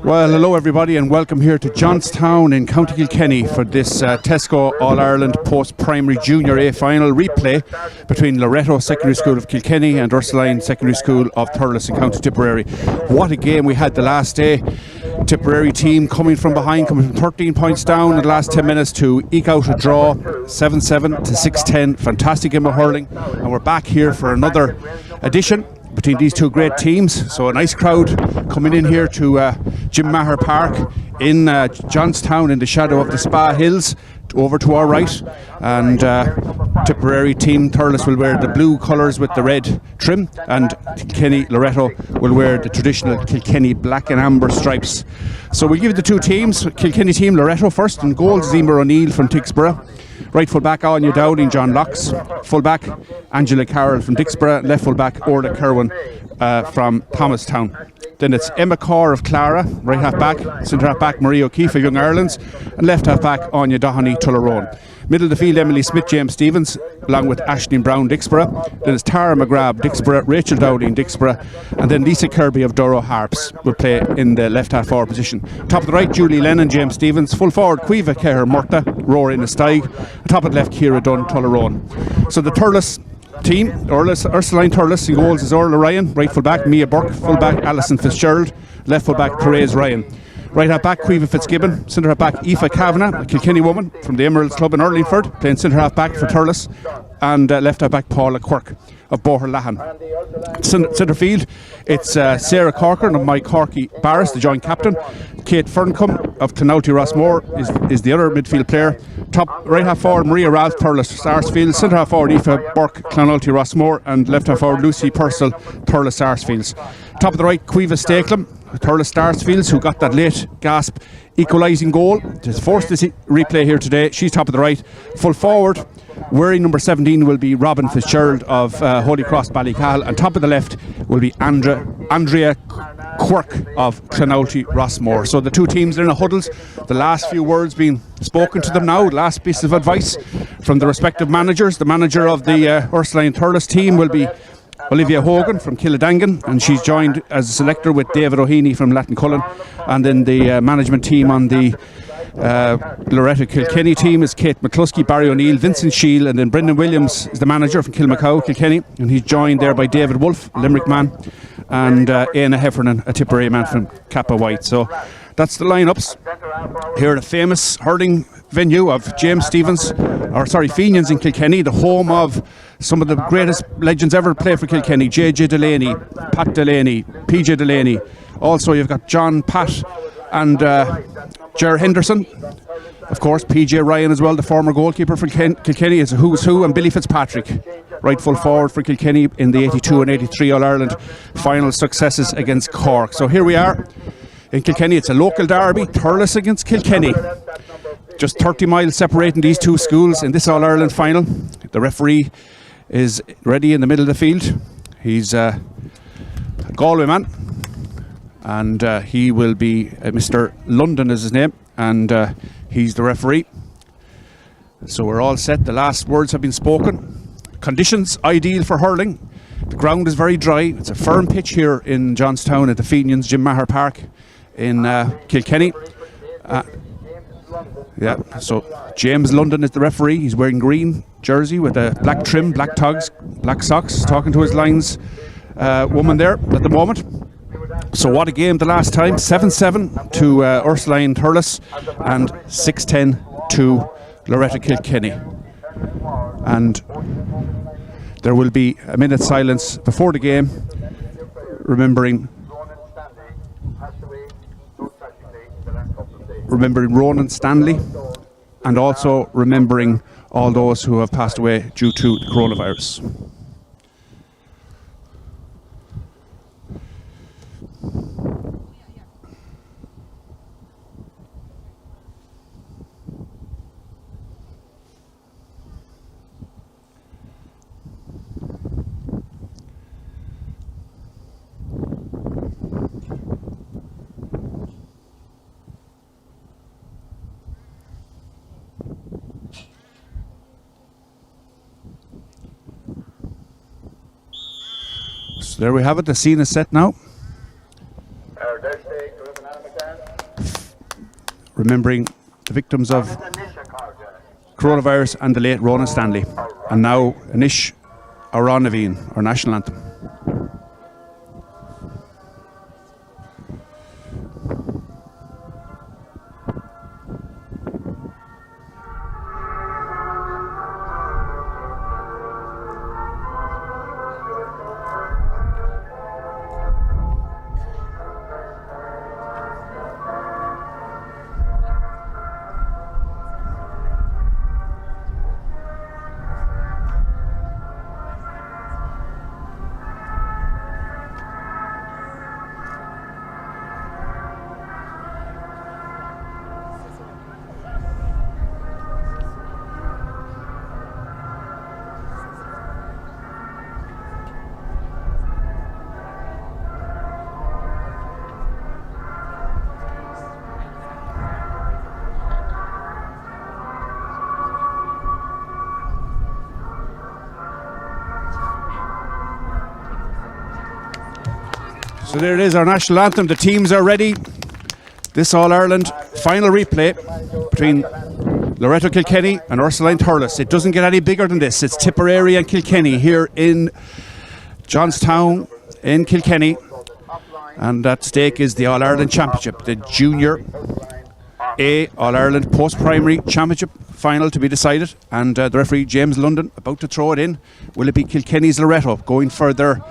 Well, hello everybody and welcome here to Johnstown in County Kilkenny for this Tesco All-Ireland Post-Primary Junior A final replay between Loreto Secondary School of Kilkenny and Ursuline Secondary School of Thurles in County Tipperary. What a game we had the last day. Tipperary team coming from behind, coming from 13 points down in the last 10 minutes to eke out a draw, 7-7 to 6-10. Fantastic game of hurling, and we're back here for another edition between these two great teams. So a nice crowd coming in here to Jim Maher Park in Johnstown in the shadow of the Spa Hills over to our right, and Tipperary team Thurles will wear the blue colours with the red trim, and Kilkenny Loreto will wear the traditional Kilkenny black and amber stripes. So we'll give the two teams. Kilkenny team Loreto first, and goals Emer O'Neill from Dicksboro. Right full back Anya Dowding, John Locks. Full back Angela Carroll from Dicksboro. Left full back Orla Kerwin from Thomastown. Then it's Emma Carr of Clara, right half back. Centre half back Marie O'Keefe of Young Ireland, and left half back Anya Doheny, Tullerone. Middle of the field Emily Smith, James Stevens, along with Aisling Brown, Dicksboro. Then it's Tara McGrath, Dicksboro, Rachel Dowding, Dicksboro, and then Lisa Kirby of Doro Harps will play in the left half forward position. Top of the right Julie Lennon, James Stevens. Full forward Cueva Keher Murta, Roar in the Steig. Top of the left Ciara Dunn, Tullerone. So the Thurles team, Ursuline Thurles, in goals is Orla Ryan. Right full back Mia Burke. Full back Alison Fitzgerald. Left full back Therese Ryan. Right half back Cueva Fitzgibbon. Centre half back Aoife Kavanagh, a Kilkenny woman from the Emeralds Club in Urlingford, playing centre half back for Thurles, and left half back Paula Quirk of Boherlahan. Centre field it's Sarah Corcoran of My Corky Barris, the joint captain. Kate Ferncombe of Clonalty Rossmore is the other midfield player. Top right half forward Maria Ralph, Thurles Sarsfields. Centre half forward Aoife Burke, Clonalty Rossmore, and left half forward Lucy Purcell, Thurles Sarsfields. Top of the right Cueva Stakelum, Thurles Sarsfields, who got that late gasp equalising goal. Just forced this replay here today. She's top of the right. Full forward wearing number 17 will be Robin Fitzgerald of Holy Cross Ballycahill, and top of the left will be Andrea Quirk of Clonalty Rossmore. So the two teams are in a huddles. The last few words being spoken to them now. Last piece of advice from the respective managers. The manager of the Ursuline Thurles team will be Olivia Hogan from Killadangan, and she's joined as a selector with David O'Heaney from Lattencullen. And then the management team on the Loreto Kilkenny team is Kate McCluskey, Barry O'Neill, Vincent Shield, and then Brendan Williams is the manager from Kilmacow, Kilkenny, and he's joined there by David Wolfe, Limerick man, and Éanna Heffernan, a Tipperary man from Kappa White. So that's the lineups here at a famous hurling venue of James Stevens, Fenians in Kilkenny, the home of some of the greatest legends ever play for Kilkenny. JJ Delaney, Pat Delaney, PJ Delaney. Also you've got John Pat and Ger Henderson. Of course PJ Ryan as well, the former goalkeeper for Kilkenny, is a who's who, and Billy Fitzpatrick, right full forward for Kilkenny in the 82 and 83 All-Ireland final successes against Cork. So here we are in Kilkenny. It's a local derby, Thurles against Kilkenny. Just 30 miles separating these two schools in this All-Ireland final. The referee is ready in the middle of the field. He's a Galway man, and he will be Mr. London is his name, and he's the referee. So we're all set. The last words have been spoken. Conditions ideal for hurling. The ground is very dry. It's a firm pitch here in Johnstown at the Fenians Jim Maher Park in Kilkenny. So James London is the referee. He's wearing green jersey with a black trim, black togs, black socks, talking to his lines woman there at the moment. So what a game the last time. 7-7 to Ursuline Thurles and 6-10 to Loreto Kilkenny. And there will be a minute's silence before the game, remembering Ronan Stanley, and also remembering all those who have passed away due to the coronavirus. So there we have it. The scene is set now. Remembering the victims of coronavirus and the late Ronan Stanley. And now Anish Aranaveen, our national anthem. So there it is, our national anthem. The teams are ready. This All-Ireland final replay between Loreto Kilkenny and Ursuline Thurles. It doesn't get any bigger than this. It's Tipperary and Kilkenny here in Johnstown in Kilkenny. And at stake is the All-Ireland Championship, the Junior A All-Ireland Post-Primary Championship final to be decided. And the referee, James London, about to throw it in. Will it be Kilkenny's Loreto going for their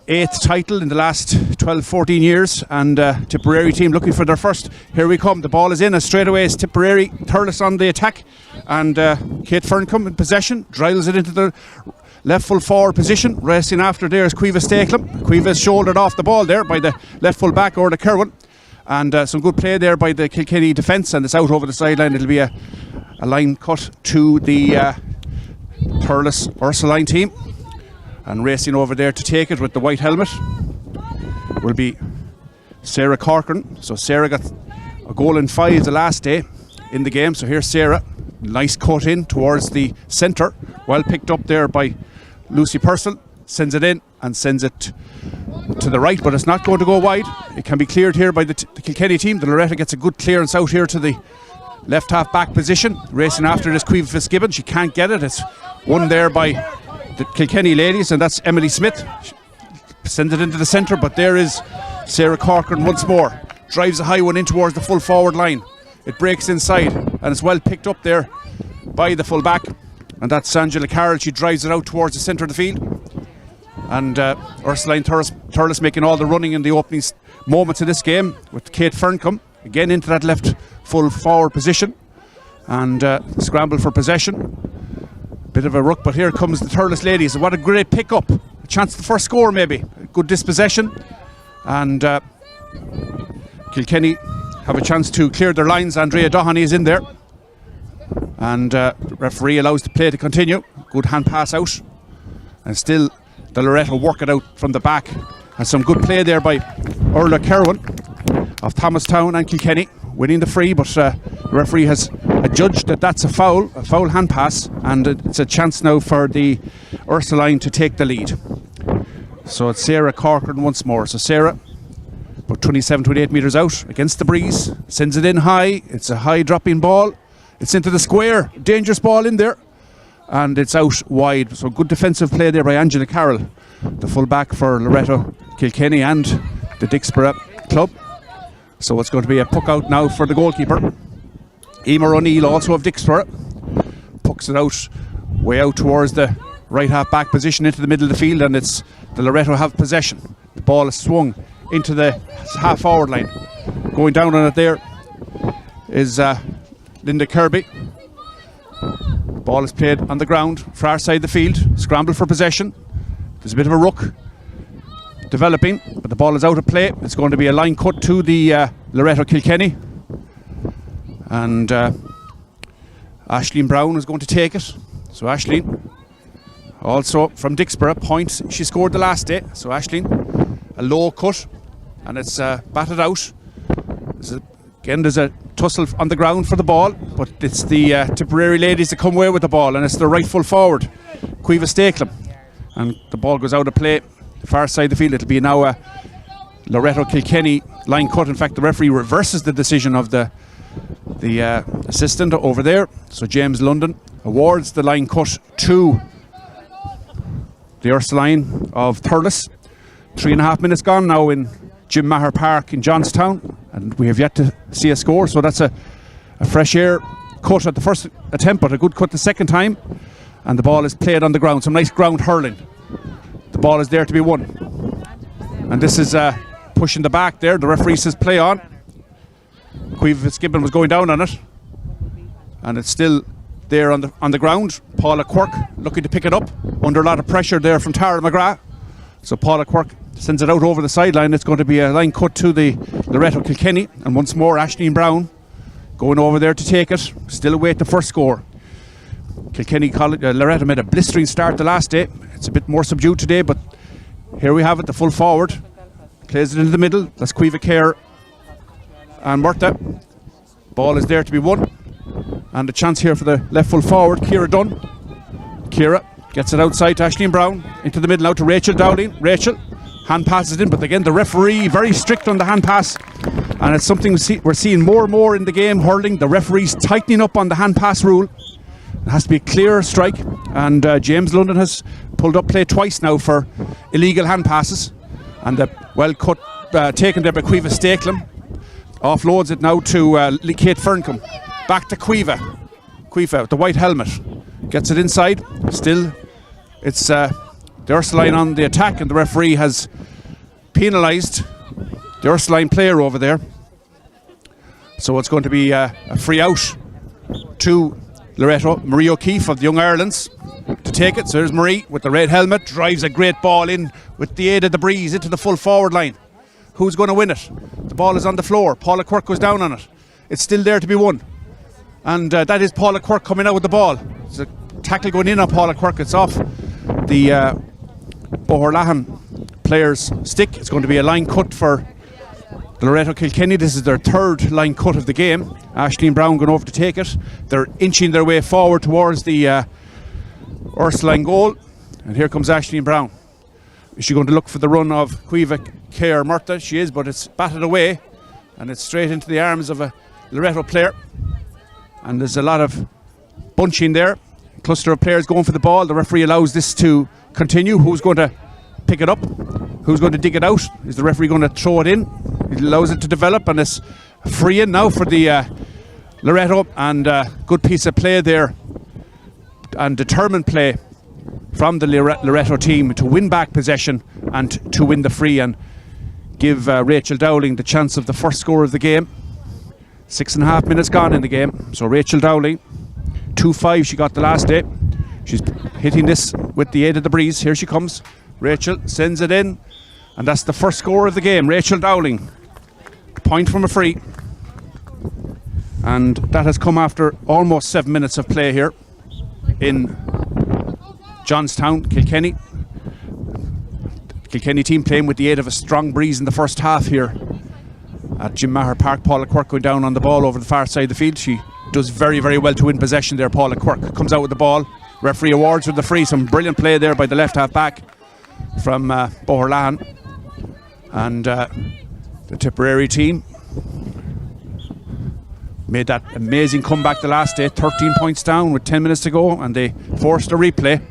8th title in the last 12-14 years, and Tipperary team looking for their first. Here we come, the ball is in, and straight away is Tipperary. Thurles on the attack, and Kate Ferncombe in possession, drives it into the left full forward position. Racing after there is Cueva Stakelum. Cueva's shouldered off the ball there by the left full back or the Kerwin, and some good play there by the Kilkenny defence, and it's out over the sideline. It'll be a line cut to the Thurles Ursuline team. And racing over there to take it with the white helmet will be Sarah Corcoran. So Sarah got a goal in 5 the last day in the game. So here's Sarah. Nice cut in towards the centre. Well picked up there by Lucy Purcell. Sends it in and sends it to the right, but it's not going to go wide. It can be cleared here by the Kilkenny team. The Loreto gets a good clearance out here to the left half back position. Racing after this Cueva Fitzgibbon. She can't get it. It's won there by the Kilkenny ladies, and that's Emily Smith. Sends it into the centre, but there is Sarah Corcoran once more. Drives a high one in towards the full forward line. It breaks inside, and it's well picked up there by the full back, and that's Angela Carroll. She drives it out towards the centre of the field, and Ursuline Thurles making all the running in the opening moments of this game, with Kate Ferncombe again into that left full forward position, and scramble for possession. Bit of a ruck, but here comes the Thurles ladies. What a great pick-up. A chance for the first score, maybe. Good dispossession. And Kilkenny have a chance to clear their lines. Andrea Doheny is in there. And referee allows the play to continue. Good hand pass out. And still the Loreto work it out from the back. And some good play there by Orla Kerwin of Thomastown and Kilkenny, winning the free, but the referee has adjudged that that's a foul hand pass, and it's a chance now for the Ursuline to take the lead. So it's Sarah Corcoran once more. So Sarah, about 27-28 metres out against the breeze, sends it in high. It's a high dropping ball. It's into the square. Dangerous ball in there, and it's out wide. So good defensive play there by Angela Carroll, the full back for Loreto Kilkenny and the Dixborough club. So it's going to be a puck out now for the goalkeeper. Emer O'Neill, also of Dixborough, pucks it out way out towards the right half back position into the middle of the field, and it's the Loreto have possession. The ball is swung into the half forward line. Going down on it there is Linda Kirby. Ball is played on the ground, far side of the field. Scramble for possession. There's a bit of a ruck developing, but the ball is out of play. It's going to be a line cut to the Loreto Kilkenny, and Aisling Brown is going to take it. So Aisling, also from Dixborough, points she scored the last day. So Aisling, a low cut, and it's batted out. There's a tussle on the ground for the ball, but it's the Tipperary ladies that come away with the ball, and it's the right full forward, Cueva Stakelum, and the ball goes out of play. far side of the field. It'll be now a Loreto Kilkenny line cut. In fact, the referee reverses the decision of the assistant over there. So James London awards the line cut to the Ursuline of Thurles. 3.5 minutes gone now in Jim Maher Park in Johnstown, and we have yet to see a score. So that's a fresh air cut at the first attempt, but a good cut the second time, and the ball is played on the ground. Some nice ground hurling. The ball is there to be won, and this is pushing the back there. The referee says play on. Queeve Fitzgibbon was going down on it, and it's still there on the ground. Paula Quirk looking to pick it up under a lot of pressure there from Tara McGrath. So Paula Quirk sends it out over the sideline. It's going to be a line cut to the Loreto Kilkenny, and once more Aisling Brown going over there to take it. Still await the first score. Kilkenny College, Loreto made a blistering start the last day. It's a bit more subdued today, but here we have it. The full forward plays it into the middle. That's Queeve Kerr and Murtha. Ball is there to be won, and a chance here for the left full forward, Ciara Dunn. Ciara gets it outside to Aisling Brown, into the middle now to Rachel Dowling. Rachel hand passes it in, but again the referee very strict on the hand pass, and it's something we're seeing more and more in the game, hurling. The referee's tightening up on the hand pass rule. It has to be a clear strike, and James London has pulled up play twice now for illegal hand passes, and the well cut taken there by Queeve Stakelum offloads it now to Kate Ferncombe. Back to Queeve with the white helmet, gets it inside. Still it's the Ursuline on the attack, and the referee has penalised the Ursuline player over there, so it's going to be a free out to Loreto. Marie O'Keefe of the Young Irelands to take it. So there's Marie with the red helmet, drives a great ball in with the aid of the breeze into the full forward line. Who's going to win it? The ball is on the floor. Paula Quirk goes down on it. It's still there to be won, and that is Paula Quirk coming out with the ball. It's a tackle going in on Paula Quirk. It's off the O'Herlahan player's stick. It's going to be a line cut for the Loreto Kilkenny. This is their third line cut of the game. Aisling Brown going over to take it. They're inching their way forward towards the Ursuline goal, and here comes Aisling Brown. Is she going to look for the run of Queeve Kerr Murtha? She is, but it's batted away, and it's straight into the arms of a Loreto player, and there's a lot of bunching there. A cluster of players going for the ball. The referee allows this to continue. Who's going to pick it up? Who's going to dig it out? Is the referee going to throw it in? He allows it to develop, and it's free in now for the Loreto, and good piece of play there and determined play from the Loreto team to win back possession and to win the free and give Rachel Dowling the chance of the first score of the game. 6.5 minutes gone in the game. So Rachel Dowling, 2-5 she got the last day. She's hitting this with the aid of the breeze. Here she comes. Rachel sends it in, and that's the first score of the game. Rachel Dowling, point from a free, and that has come after almost 7 minutes of play here in Johnstown. Kilkenny team playing with the aid of a strong breeze in the first half here at Jim Maher Park. Paula Quirk going down on the ball over the far side of the field. She does very, very well to win possession there. Paula Quirk comes out with the ball. Referee awards with the free. Some brilliant play there by the left half back from O'Herlahan, and the Tipperary team made that amazing comeback the last day, 13 points down with 10 minutes to go, and they forced a replay.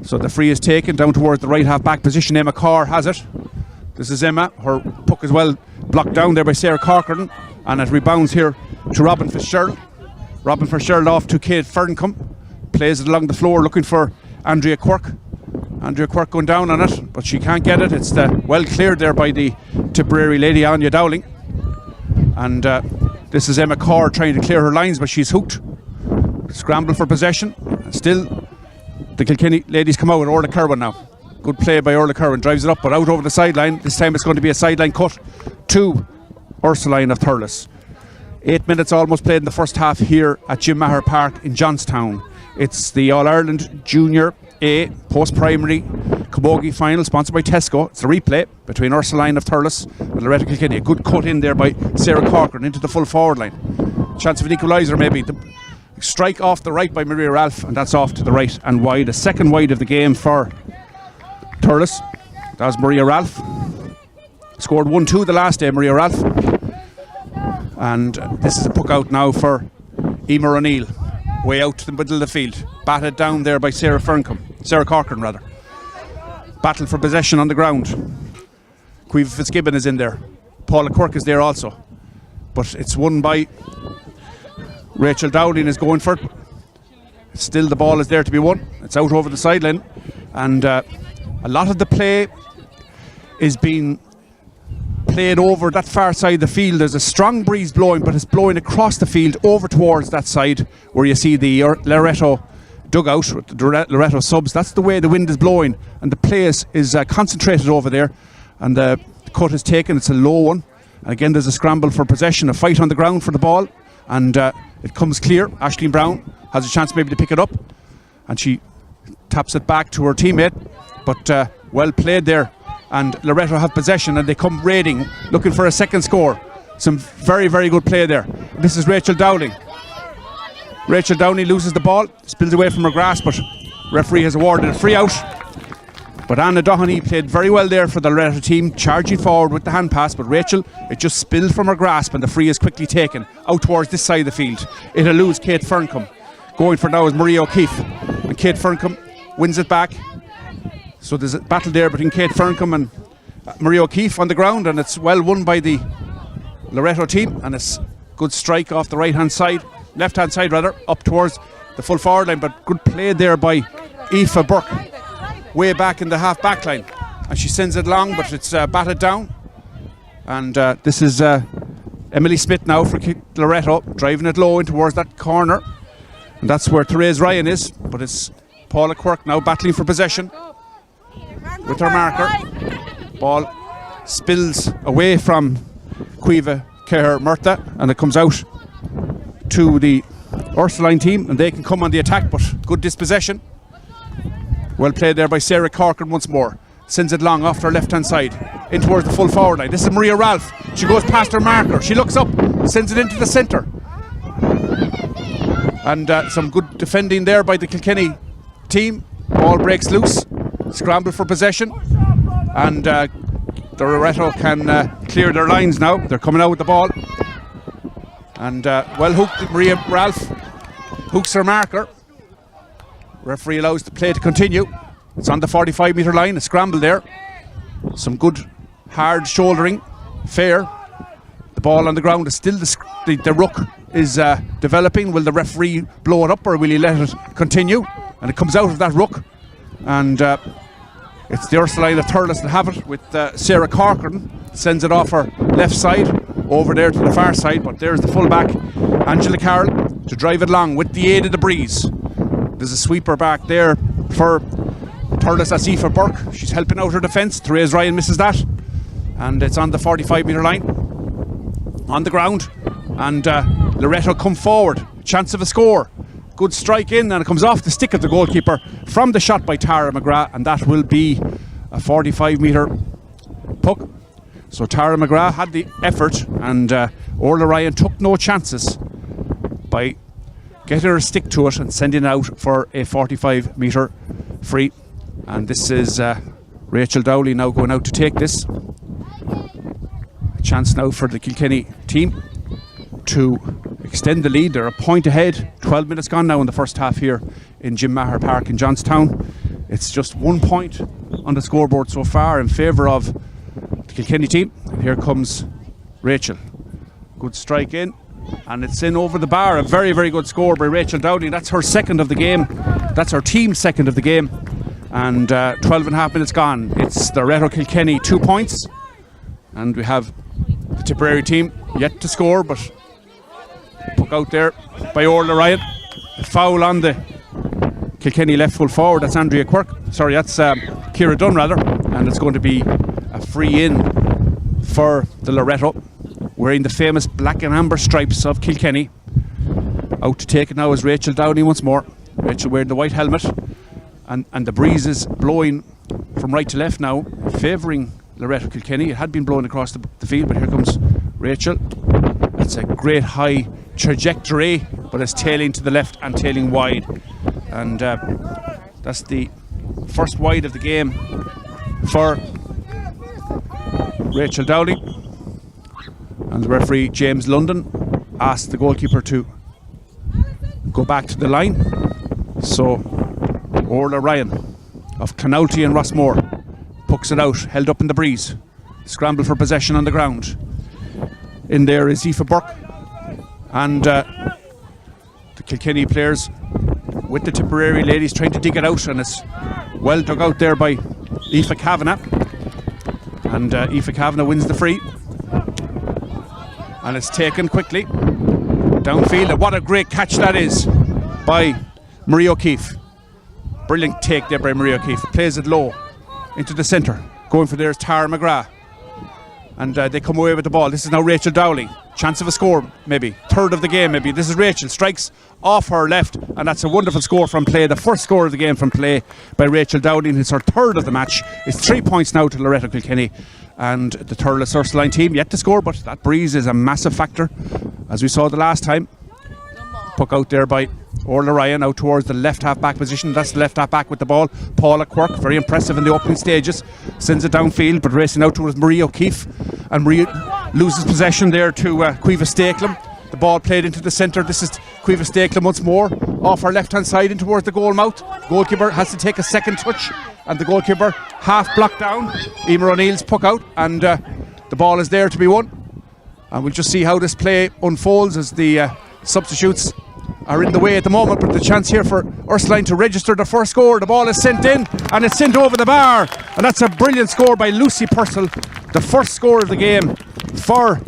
So the free is taken down towards the right half back position. Emma Carr has it. This is Emma. Her puck is well blocked down there by Sarah Corcoran, and it rebounds here to Robin Fitzgerald. Robin Fitzgerald off to Kate Ferncombe, plays it along the floor looking for Andrea Quirk. Andrea Quirk going down on it, but she can't get it. It's well cleared there by the Tipperary lady, Anya Dowling. And this is Emma Carr trying to clear her lines, but she's hooked. Scramble for possession. Still, the Kilkenny ladies come out with Orla Kerwin now. Good play by Orla Kerwin. Drives it up, but out over the sideline. This time it's going to be a sideline cut to Ursuline of Thurles. 8 minutes almost played in the first half here at Jim Maher Park in Johnstown. It's the All-Ireland Junior A post-primary camogie final sponsored by Tesco. It's a replay between Ursuline of Thurles and Loreto Kilkenny. A good cut in there by Sarah Corcoran into the full forward line. Chance of an equaliser maybe. The strike off the right by Maria Ralph, and that's off to the right and wide. A second wide of the game for Thurles. That was Maria Ralph. Scored 1-2 the last day, Maria Ralph. And this is a puck out now for Emer O'Neill. Way out to the middle of the field. Batted down there by Sarah Corcoran rather. Battle for possession on the ground. Caoimhe Fitzgibbon is in there. Paula Quirk is there also. But it's won by Rachel Dowling is going for it. Still the ball is there to be won. It's out over the sideline. And a lot of the play is being played over that far side of the field. There's a strong breeze blowing, but it's blowing across the field over towards that side where you see the Loreto dugout with the Loreto subs. That's the way the wind is blowing, and the play is concentrated over there, and the cut is taken. It's a low one. And again, there's a scramble for possession, a fight on the ground for the ball, and it comes clear. Aisling Brown has a chance maybe to pick it up, and she taps it back to her teammate, but well played there. And Loreto have possession, and they come raiding, looking for a second score. Some very, very good play there. This is Rachel Dowling. Rachel Dowling loses the ball, spills away from her grasp, but referee has awarded a free out. But Anna Doheny played very well there for the Loreto team, charging forward with the hand pass, but Rachel, it just spilled from her grasp, and the free is quickly taken out towards this side of the field. It eludes Kate Ferncombe. Going for now is Maria O'Keefe, and Kate Ferncombe wins it back. So there's a battle there between Kate Ferncombe and Maria O'Keefe on the ground, and it's well won by the Loreto team, and it's good strike off the left-hand side up towards the full forward line, but good play there by Aoife Burke way back in the half back line, and she sends it long, but it's batted down. And this is Emily Smith now for Loreto, driving it low in towards that corner, and that's where Therese Ryan is, but it's Paula Quirk now battling for possession with her marker. Ball spills away from Caoimhe Ceathair Murtha, and it comes out to the Ursuline team, and they can come on the attack, but good dispossession. Well played there by Sarah Corcoran once more. Sends it long off to her left hand side in towards the full forward line. This is Maria Ralph. She goes past her marker, she looks up, sends it into the centre, and some good defending there by the Kilkenny team. Ball breaks loose, scramble for possession, and the Loreto can clear their lines now. They're coming out with the ball, and well hooked. Maria Ralph hooks her marker. Referee allows the play to continue. It's on the 45 metre line, a scramble there. Some good hard shouldering, fair. The ball on the ground is still the ruck is developing. Will the referee blow it up, or will he let it continue? And it comes out of that ruck, and it's the Ursuline Thurles that have it with Sarah Corcoran. Sends it off her left side over there to the far side, but there's the fullback Angela Carroll to drive it long with the aid of the breeze. There's a sweeper back there for Thurles. That's Aoife Burke. She's helping out her defence. Therese Ryan misses that, and it's on the 45 metre line on the ground, and Loreto come forward, chance of a score. Good strike in, and it comes off the stick of the goalkeeper from the shot by Tara McGrath, and that will be a 45 metre puck. So Tara McGrath had the effort, and Orla Ryan took no chances by getting her stick to it and sending it out for a 45 metre free. And this is Rachel Dowley now going out to take this. A chance now for the Kilkenny team to extend the lead. They're a point ahead. 12 minutes gone now in the first half here in Jim Maher Park in Johnstown. It's just 1 point on the scoreboard so far in favour of the Kilkenny team. And here comes Rachel. Good strike in, and it's in over the bar. A very, very good score by Rachel Dowdy. That's her second of the game. That's her team's second of the game. And 12 and a half minutes gone. It's the Loreto Kilkenny 2 points, and we have the Tipperary team yet to score, but puck out there by Orla Ryan. A foul on the Kilkenny left full forward. That's Andrea Quirk. Sorry, that's Ciara Dunn rather. And it's going to be a free in for the Loreto, wearing the famous black and amber stripes of Kilkenny. Out to take it now is Rachel Downey once more. Rachel wearing the white helmet, and the breeze is blowing from right to left now, favouring Loreto Kilkenny. It had been blowing across the field, but here comes Rachel. It's a great high trajectory, but it's tailing to the left and tailing wide, and that's the first wide of the game for Rachel Dowling. And the referee, James London, asked the goalkeeper to go back to the line. So Orla Ryan of Clonoulty and Rossmore pucks it out, held up in the breeze. Scramble for possession on the ground. In there is Aoife Burke. And the Kilkenny players with the Tipperary ladies trying to dig it out, and it's well dug out there by Aoife Kavanagh. And Aoife Kavanagh wins the free. And it's taken quickly downfield, and what a great catch that is by Marie O'Keefe. Brilliant take there by Marie O'Keefe. Plays it low into the centre. Going for there is Tara McGrath. And they come away with the ball. This is now Rachel Dowling. Chance of a score, maybe. Third of the game, maybe. This is Rachel. Strikes off her left. And that's a wonderful score from play. The first score of the game from play by Rachel Dowling. It's her third of the match. It's 3 points now to Loreto Kilkenny. And the Thurles Ursuline team yet to score, but that breeze is a massive factor, as we saw the last time. Puck out there by Orla Ryan out towards the left half back position. That's the left half back with the ball. Paula Quirk, very impressive in the opening stages. Sends it downfield, but racing out towards Marie O'Keefe. And Marie loses possession there to Caoimhe Stakelum. The ball played into the centre. This is Caoimhe Stakelum once more. Off her left hand side in towards the goal mouth. Goalkeeper has to take a second touch. And the goalkeeper half blocked down. Emer O'Neill's puck out. And the ball is there to be won. And we'll just see how this play unfolds as the substitutes are in the way at the moment, but the chance here for Ursuline to register the first score. The ball is sent in and it's sent over the bar, and that's a brilliant score by Lucy Purcell. The first score of the game for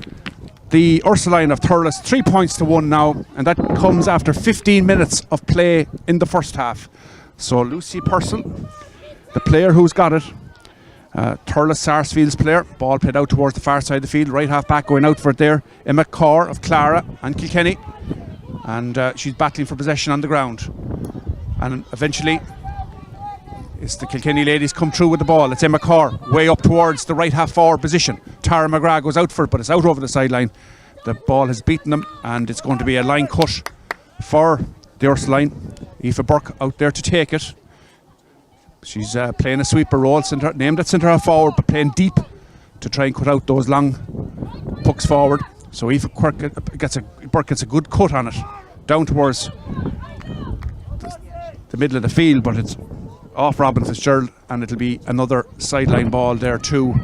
the Ursuline of Thurles. 3 points to 1 now, and that comes after 15 minutes of play in the first half. So Lucy Purcell, the player who's got it, Thurles Sarsfield's player. Ball played out towards the far side of the field. Right half back going out for it there. Emma Carr of Clara and Kilkenny. And she's battling for possession on the ground. And eventually, it's the Kilkenny ladies come through with the ball. It's Emma Carr way up towards the right half forward position. Tara McGrath goes out for it, but it's out over the sideline. The ball has beaten them, and it's going to be a line cut for the Ursuline. Aoife Burke out there to take it. She's playing a sweeper role, named at centre half forward, but playing deep to try and cut out those long pucks forward. So Aoife Burke gets a good cut on it, down towards the middle of the field, but it's off Robin Fitzgerald, and it'll be another sideline ball there to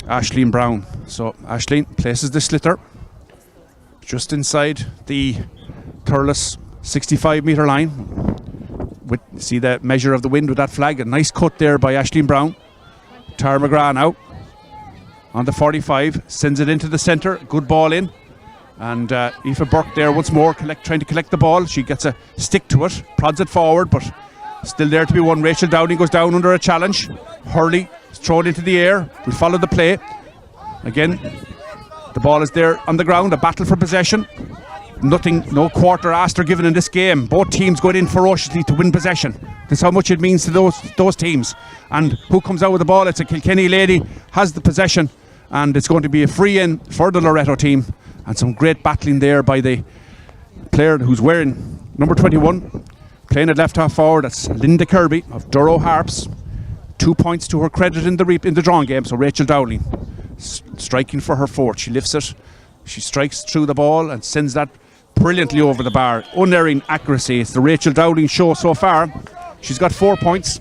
Aisling Brown. So Aisling places the sliotar just inside the Thurles 65-metre line. See the measure of the wind with that flag. A nice cut there by Aisling Brown. Tara McGrath now on the 45, sends it into the centre. Good ball in. And Aoife Burke there once more trying to collect the ball. She gets a stick to it, prods it forward, but still there to be won. Rachel Dowling goes down under a challenge. Hurley is thrown into the air. We follow the play. Again, the ball is there on the ground. A battle for possession. No quarter asked or given in this game. Both teams going in ferociously to win possession. That's how much it means to those teams. And who comes out with the ball? It's a Kilkenny lady, has the possession, and it's going to be a free in for the Loreto team. And some great battling there by the player who's wearing number 21, playing at left half forward. That's Linda Kirby of Duro Harps. 2 points to her credit in the drawing game. So Rachel Dowling striking for her fourth. She lifts it, she strikes through the ball and sends that brilliantly over the bar. Unerring accuracy. It's the Rachel Dowling show so far. She's got 4 points.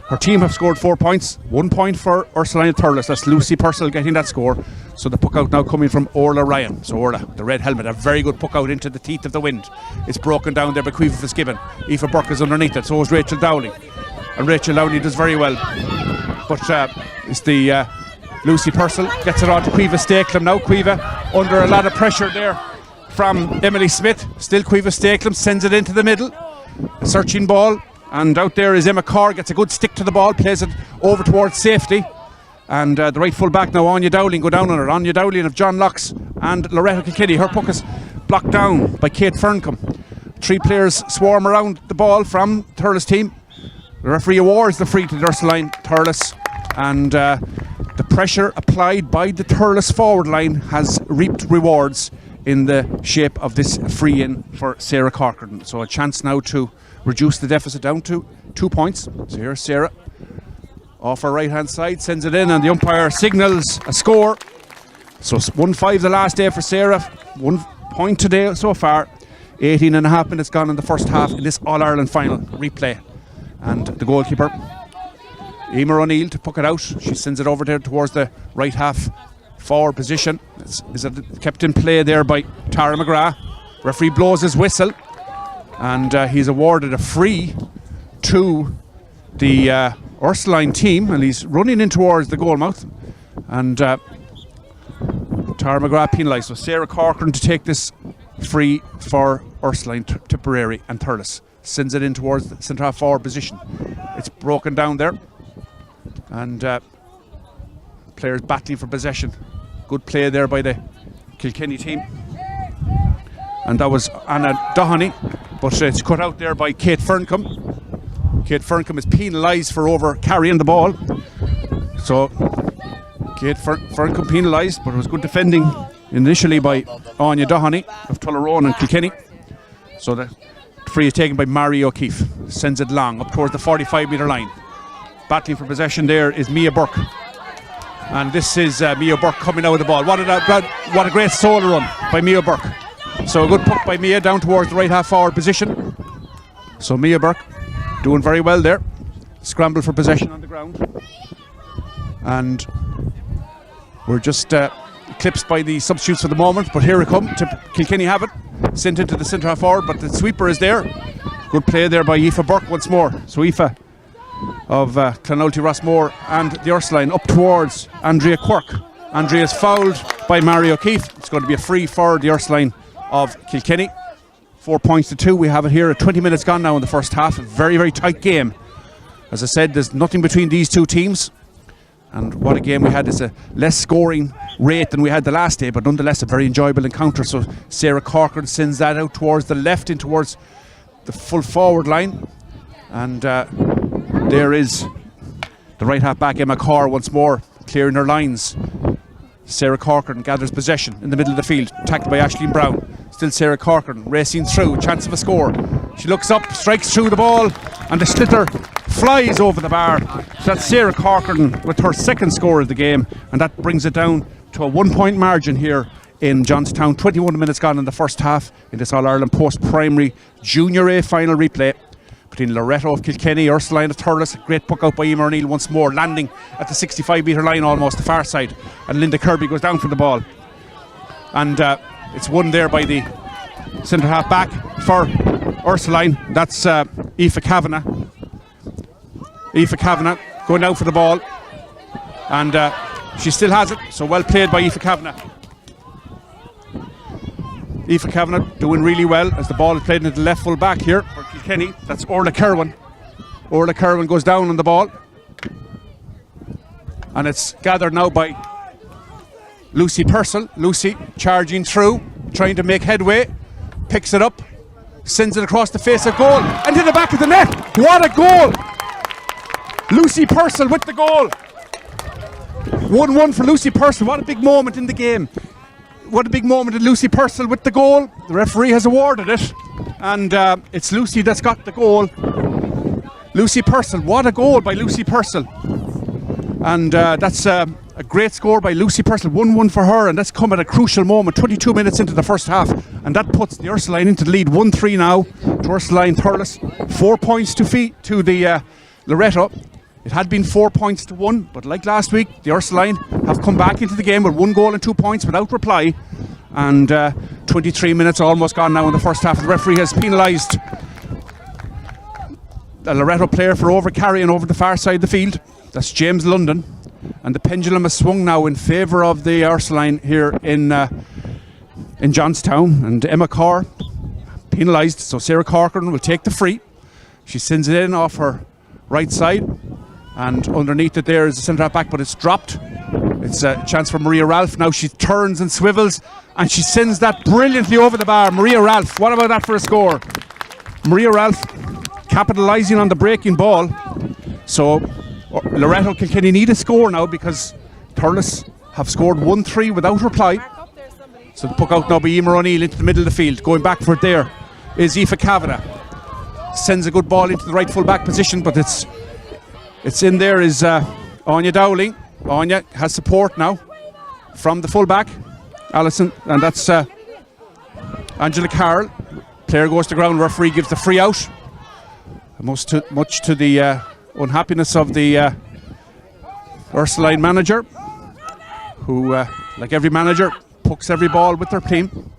Her team have scored 4 points. 1 point for Ursuline Thurles. That's Lucy Purcell getting that score. So the puck out now coming from Orla Ryan. So Orla, the red helmet, a very good puck out into the teeth of the wind. It's broken down there by Caoimhe Fitzgibbon. Aoife Burke is underneath it. So is Rachel Dowling. And Rachel Dowling does very well. But it's the Lucy Purcell gets it on to Caoimhe Stakelum now. Caoimhe under a lot of pressure there from Emily Smith. Still Caoimhe Stakelum sends it into the middle. A searching ball. And out there is Emma Carr, gets a good stick to the ball, plays it over towards safety. And the right full back now, Anya Dowling, go down on her. Anya Dowling of John Locke's and Loreto Kilkenny. Her puck is blocked down by Kate Ferncombe. 3 players swarm around the ball from Thurles team. The referee awards the free to the Ursuline Thurles. And the pressure applied by the Thurles forward line has reaped rewards in the shape of this free in for Sarah Corcoran. So a chance now to reduce the deficit down to 2 points. So here's Sarah off her right hand side, sends it in, and the umpire signals a score. So 1-5 the last day for Sarah, 1 point today so far. 18.5 minutes gone in the first half in this All-Ireland final replay. And the goalkeeper, Emer O'Neill, to puck it out. She sends it over there towards the right half forward position. Is it kept in play there by Tara McGrath. Referee blows his whistle, and he's awarded a free to the Ursuline team, and he's running in towards the goal mouth. And Tara McGrath penalised. So Sarah Corcoran to take this free for Ursuline, Tipperary and Thurles. Sends it in towards the centre half forward position. It's broken down there, and players battling for possession. Good play there by the Kilkenny team, and that was Anna Doheny, but it's cut out there by Kate Ferncombe. Kate Ferncombe is penalised for over carrying the ball. So Kate Ferncombe penalised, but it was good defending initially by Anya Doheny of Tullaroan and Kilkenny. So the free is taken by Mary O'Keefe. Sends it long up towards the 45-metre line. Battling for possession there is Mia Burke. And this is Mia Burke coming out of the ball. What a great solo run by Mia Burke. So a good puck by Mia down towards the right half forward position. So Mia Burke doing very well there. Scramble for possession on the ground. And we're just eclipsed by the substitutes for the moment, but here it comes. Kilkenny have it. Sent into the centre half forward, but the sweeper is there. Good play there by Aoife Burke once more. So Aoife of Clonulty Rossmore and the Ursuline up towards Andrea Quirk. Andrea is fouled by Mary O'Keefe. It's going to be a free for the Ursuline of Kilkenny. 4 points to 2. We have it here at 20 minutes gone now in the first half. A very, very tight game. As I said, there's nothing between these two teams. And what a game we had. It's a less scoring rate than we had the last day, but nonetheless a very enjoyable encounter. So Sarah Corcoran sends that out towards the left in towards the full forward line. And there is the right half back, Emma Carr, once more clearing her lines. Sarah Corcoran gathers possession in the middle of the field, tackled by Aisling Brown. Still Sarah Corcoran racing through, chance of a score. She looks up, strikes through the ball, and the sliotar flies over the bar. So that's Sarah Corcoran with her second score of the game, and that brings it down to a 1 point margin here in Johnstown. 21 minutes gone in the first half in this All-Ireland post-primary Junior A final replay between Loreto of Kilkenny, Ursuline of Thurles. Great puck out by Emer O'Neill once more, landing at the 65-metre line almost, the far side. And Linda Kirby goes down for the ball. And it's won there by the centre half back for Ursuline. That's Aoife Kavanagh. Aoife Kavanagh going down for the ball. And she still has it, so well played by Aoife Kavanagh. Aoife Kavanagh doing really well as the ball is played into the left full back here for Kilkenny. That's Orla Kerwin. Orla Kerwin goes down on the ball. And it's gathered now by Lucy Purcell. Lucy charging through, trying to make headway. Picks it up, sends it across the face of goal and to the back of the net. What a goal! Lucy Purcell with the goal. 1-1 for Lucy Purcell. What a big moment in the game. What a big moment in Lucy Purcell with the goal. The referee has awarded it, and it's Lucy that's got the goal. Lucy Purcell. What a goal by Lucy Purcell. And that's a great score by Lucy Purcell. 1-1 for her, and that's come at a crucial moment, 22 minutes into the first half, and that puts the Ursuline into the lead 1-3 now to Ursuline Thurles. 4 points to the Loreto. It had been 4 points to 1, but like last week, the Ursuline have come back into the game with 1 goal and 2 points without reply. And 23 minutes almost gone now in the first half. The referee has penalised a Loreto player for over-carrying over the far side of the field. That's James London. And the pendulum has swung now in favour of the Ursuline here in Johnstown. And Emma Carr penalised, so Sarah Corcoran will take the free. She sends it in off her right side. And underneath it there is a centre half back, but it's dropped. It's a chance for Maria Ralph. Now she turns and swivels, and she sends that brilliantly over the bar. Maria Ralph, what about that for a score? Maria Ralph capitalising on the breaking ball. So Loreto Kilkenny need a score now because Thurles have scored 1-3 without reply. So the puck out now by Emer O'Neill into the middle of the field. Going back for it there is Aoife Kavanagh. Sends a good ball into the right full back position, but it's It's in there is Anya Dowling. Anya has support now from the fullback, Alison, and that's Angela Carroll. Player goes to ground, referee gives the free out. Much to the unhappiness of the Ursuline manager, who, like every manager, pokes every ball with their team.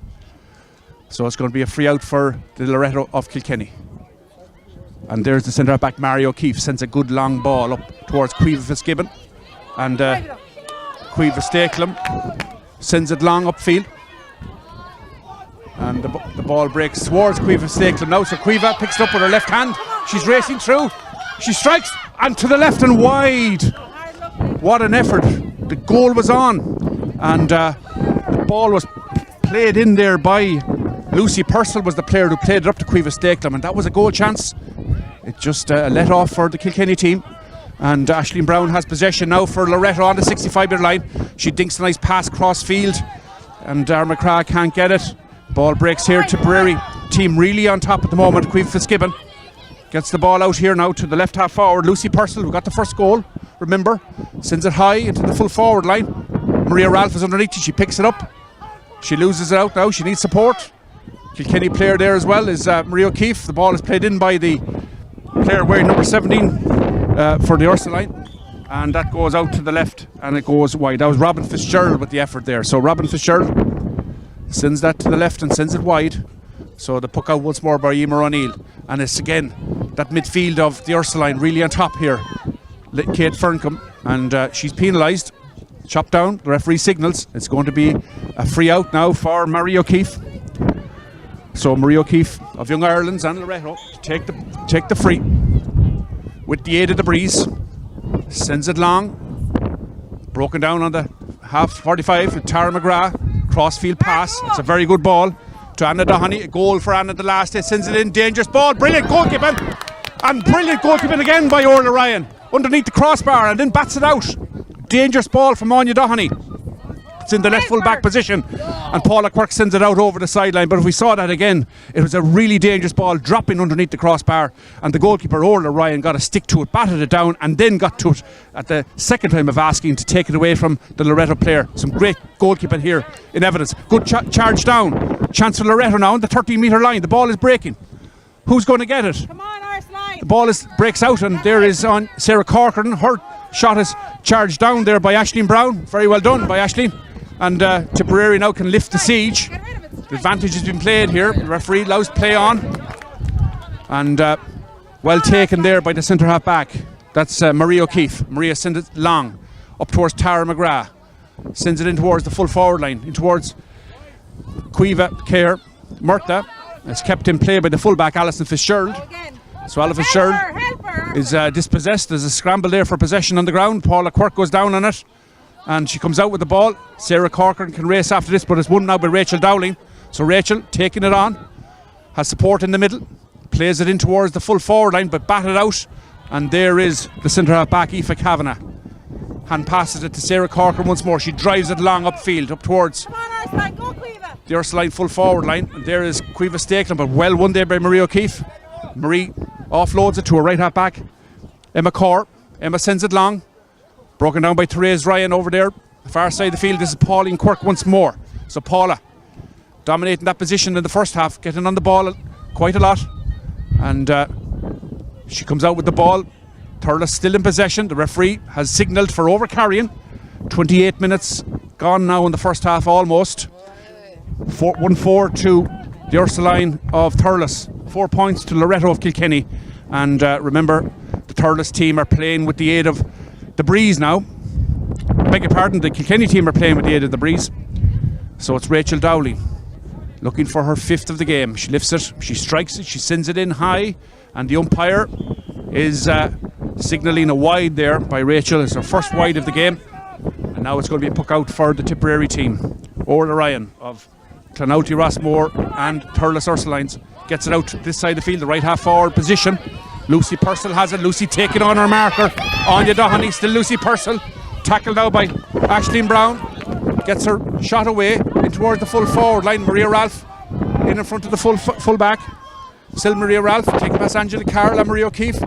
So it's going to be a free out for the Loreto of Kilkenny. And there's the centre back, Mario O'Keefe, sends a good long ball up towards Caoimhe Fitzgibbon. And Caoimhe Stakelum sends it long upfield. And the ball breaks towards Caoimhe Stakelum now. So Caoimhe picks it up with her left hand. She's racing through. She strikes and to the left and wide. What an effort. The goal was on. And the ball was played in there by Lucy Purcell, was the player who played it up to Caoimhe Stakelum. And that was a goal chance. It just let off for the Kilkenny team. And Aisling Brown has possession now for Loreto on the 65-metre line. She dinks a nice pass cross field. And Darren McCrath can't get it. Ball breaks here. Tipperary team really on top at the moment. Caoimhe Fitzgibbon gets the ball out here now to the left half forward. Lucy Purcell, who got the first goal, remember, sends it high into the full forward line. Maria Ralph is underneath it. She picks it up. She loses it out now. She needs support. Kilkenny player there as well is Maria O'Keefe. The ball is played in by the player wearing number 17 for the Ursuline, and that goes out to the left and it goes wide. That was Robin Fitzgerald with the effort there. So Robin Fitzgerald sends that to the left and sends it wide. So the puck out once more by Emer O'Neill, and it's again that midfield of the Ursuline really on top here. Kate Ferncombe, and she's penalised. Chopped down. The referee signals it's going to be a free out now for Marie O'Keefe. So Marie O'Keefe of Young Ireland's and Loreto take the free with the aid of the breeze. Sends it long. Broken down on the half 45 with Tara McGrath. Crossfield pass. It's a very good ball to Anna Doheny. A goal for Anna the last day. Sends it in. Dangerous ball. Brilliant goalkeeping. And brilliant goalkeeping again by Orla Ryan. Underneath the crossbar and then bats it out. Dangerous ball from Anya Doheny. It's in the left full back position and Paula Quirk sends it out over the sideline. But if we saw that again, it was a really dangerous ball dropping underneath the crossbar, and the goalkeeper Orla Ryan got a stick to it, batted it down, and then got to it at the second time of asking to take it away from the Loreto player. Some great goalkeeping here in evidence. Good charge down. Chance for Loreto now on the 13-metre line. The ball is breaking. Who's going to get it? Come on, Ursuline. The ball breaks out, and there is on Sarah Corcoran. Her shot is charged down there by Aisling Brown. Very well done by Aisling. And Tipperary now can lift the siege. The advantage has been played here. The referee allows play on. And well taken there by the centre half back. That's Maria O'Keefe. Maria sends it long up towards Tara McGrath. Sends it in towards the full forward line, in towards Caoimhe Kerr. Murtha is kept in play by the fullback Alison Fitzgerald. So Alison Fitzgerald is dispossessed. There's a scramble there for possession on the ground. Paula Quirk goes down on it. And she comes out with the ball. Sarah Corcoran can race after this, but it's won now by Rachel Dowling. So Rachel taking it on, has support in the middle, plays it in towards the full forward line, but batted out. And there is the centre half back, Aoife Kavanagh. Hand passes it to Sarah Corcoran once more. She drives it long upfield, up towards the Ursuline full forward line. And there is Caoimhe Stakelum, but well won there by Marie O'Keefe. Marie offloads it to her right half back, Emma Corr. Emma sends it long. Broken down by Therese Ryan over there, the far side of the field. This is Pauline Quirk once more. So Paula dominating that position in the first half, getting on the ball quite a lot. And she comes out with the ball. Thurles still in possession. The referee has signalled for over-carrying. 28 minutes gone now in the first half almost. 1-4 to the Ursuline of Thurles. 4 points to Loreto of Kilkenny. And remember, the Thurles team are playing with the aid of the breeze now. Beg your pardon, the Kilkenny team are playing with the aid of the breeze. So it's Rachel Dowling looking for her 5th of the game. She lifts it, she strikes it, she sends it in high, and the umpire is signalling a wide there by Rachel. It's her first wide of the game, and now it's going to be a puck out for the Tipperary team. Orla Ryan of Clonouty Rossmore and Thurles Ursulines gets it out this side of the field, the right half forward position. Lucy Purcell has it. Lucy taking on her marker. Anya Doheny, still Lucy Purcell. Tackled now by Aisling Brown. Gets her shot away in towards the full forward line. Maria Ralph in front of the full back. Still Maria Ralph taking past Angela Carroll and Marie O'Keefe.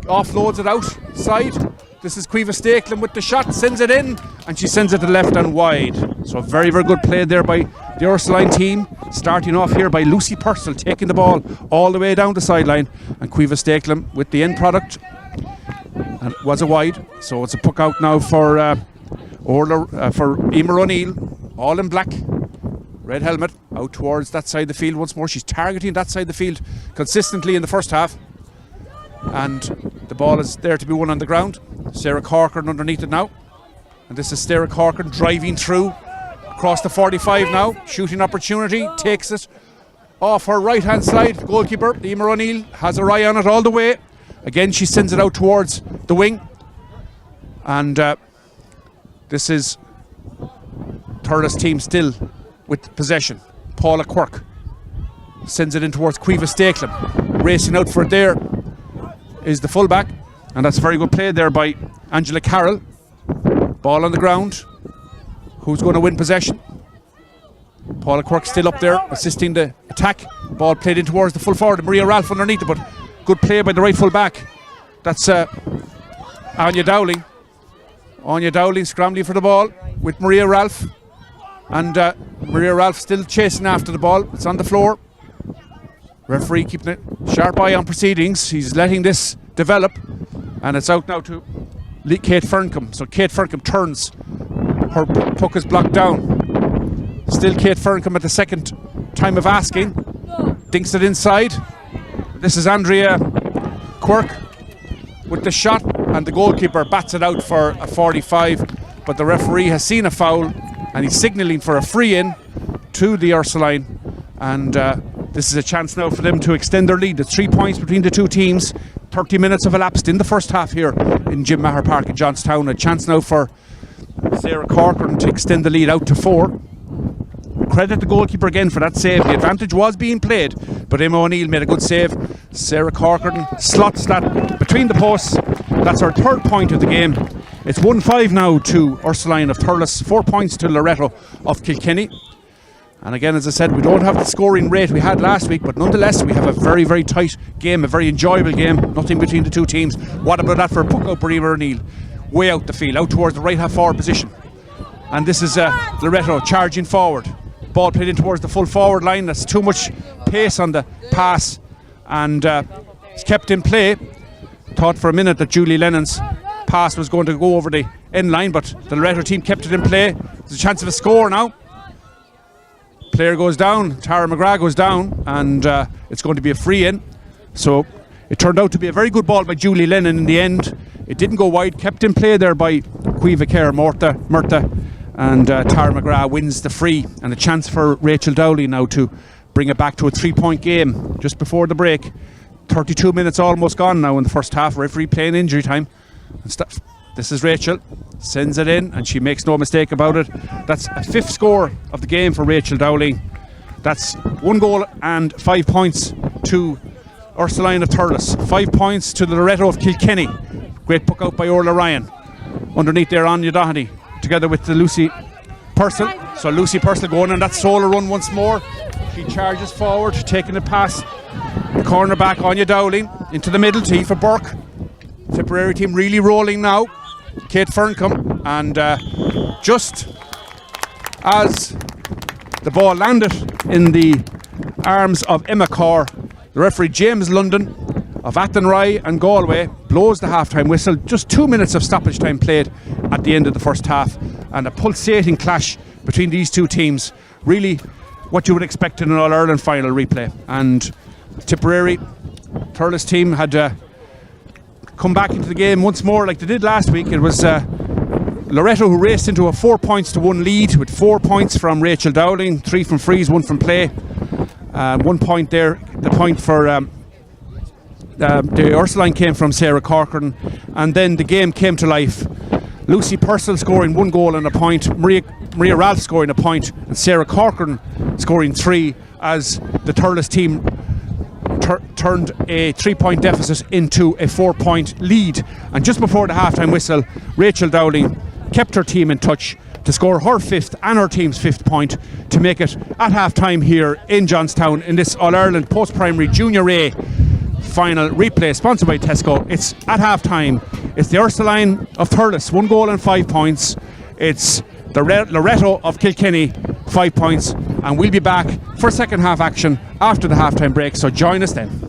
offloads it outside. This is Cueva Stakelin with the shot, sends it in, and she sends it to left and wide. So very, very good play there by the Ursuline team. Starting off here by Lucy Purcell, taking the ball all the way down the sideline, and Cueva Stakelin with the end product. And it was a wide, so it's a puck out now for Emer O'Neill, all in black. Red helmet, out towards that side of the field once more. She's targeting that side of the field consistently in the first half. And the ball is there to be won on the ground. Sarah Corcoran underneath it now. And this is Sarah Corcoran driving through across the 45 now. Shooting opportunity, takes it off her right hand side. Goalkeeper, Emer O'Neill, has her eye on it all the way. Again, she sends it out towards the wing. And this is Thurles team still with possession. Paula Quirk sends it in towards Cueva Stakelin. Racing out for it there is the fullback, and that's very good play there by Angela Carroll. Ball on the ground. Who's going to win possession? Paula Quirk still up there assisting the attack. Ball played in towards the full forward. Maria Ralph underneath it, but good play by the right full back. That's Anya Dowling. Anya Dowling scrambling for the ball with Maria Ralph. And Maria Ralph still chasing after the ball. It's on the floor. Referee keeping a sharp eye on proceedings. He's letting this develop. And it's out now to Kate Ferncombe. So Kate Ferncombe turns. Her puck is blocked down. Still Kate Ferncombe at the second time of asking. Dinks it inside. This is Andrea Quirk with the shot. And the goalkeeper bats it out for a 45. But the referee has seen a foul. And he's signalling for a free in to the Ursuline. And this is a chance now for them to extend their lead. It's 3 points between the two teams. 30 minutes have elapsed in the first half here in Jim Maher Park in Johnstown. A chance now for Sarah Corcoran to extend the lead out to 4. Credit the goalkeeper again for that save. The advantage was being played, but Emma O'Neill made a good save. Sarah Corcoran slots that between the posts. That's her 3rd point of the game. It's 1-5 now to Ursuline of Thurles, 4 points to Loreto of Kilkenny. And again, as I said, we don't have the scoring rate we had last week, but nonetheless, we have a very, very tight game, a very enjoyable game. Nothing between the two teams. What about that for a puck out for Emer O'Neill? Way out the field, out towards the right half forward position. And this is Loreto charging forward. Ball played in towards the full forward line. That's too much pace on the pass. And it's kept in play. Thought for a minute that Julie Lennon's pass was going to go over the end line, but the Loreto team kept it in play. There's a chance of a score now. Player goes down, Tara McGrath goes down, and it's going to be a free in. So it turned out to be a very good ball by Julie Lennon in the end. It didn't go wide, kept in play there by Cueva Kerr Murtha, and Tara McGrath wins the free, and a chance for Rachel Dowley now to bring it back to a 3-point game just before the break. 32 minutes almost gone now in the first half. Referee playing injury time and stuff. This is Rachel, sends it in, and she makes no mistake about it. That's a 5th score of the game for Rachel Dowling. That's 1 goal and 5 points to Ursuline of Thurles. 5 points to the Loreto of Kilkenny. Great puck out by Orla Ryan. Underneath there, Anya Doherty, together with the Lucy Purcell. So Lucy Purcell going on that solo run once more. She charges forward, taking the pass. The cornerback, Anya Dowling, into the middle, to Aoife Burke. Tipperary team really rolling now. Kate Ferncombe, and just as the ball landed in the arms of Emma Carr, the referee James London of Athenry and Galway blows the half-time whistle. Just 2 minutes of stoppage time played at the end of the first half, and a pulsating clash between these two teams. Really what you would expect in an All-Ireland final replay. And Tipperary Thurles team had come back into the game once more like they did last week. It was Loreto who raced into a 4-1 lead with 4 points from Rachel Dowling, 3 from frees, 1 from play. 1 point there. The point for the Ursuline came from Sarah Corcoran, and then the game came to life. Lucy Purcell scoring 1 goal and a point, Maria Ralph scoring a point, and Sarah Corcoran scoring 3 as the Thurles team turned a 3-point deficit into a 4-point lead. And just before the half-time whistle, Rachel Dowling kept her team in touch to score her 5th and her team's 5th point to make it at half-time here in Johnstown in this All-Ireland post-primary Junior A final replay, sponsored by Tesco. It's at half time. It's the Ursuline of Thurles, 1 goal and 5 points. It's the Loreto of Kilkenny, 5 points. And we'll be back for second half action after the halftime break, so join us then.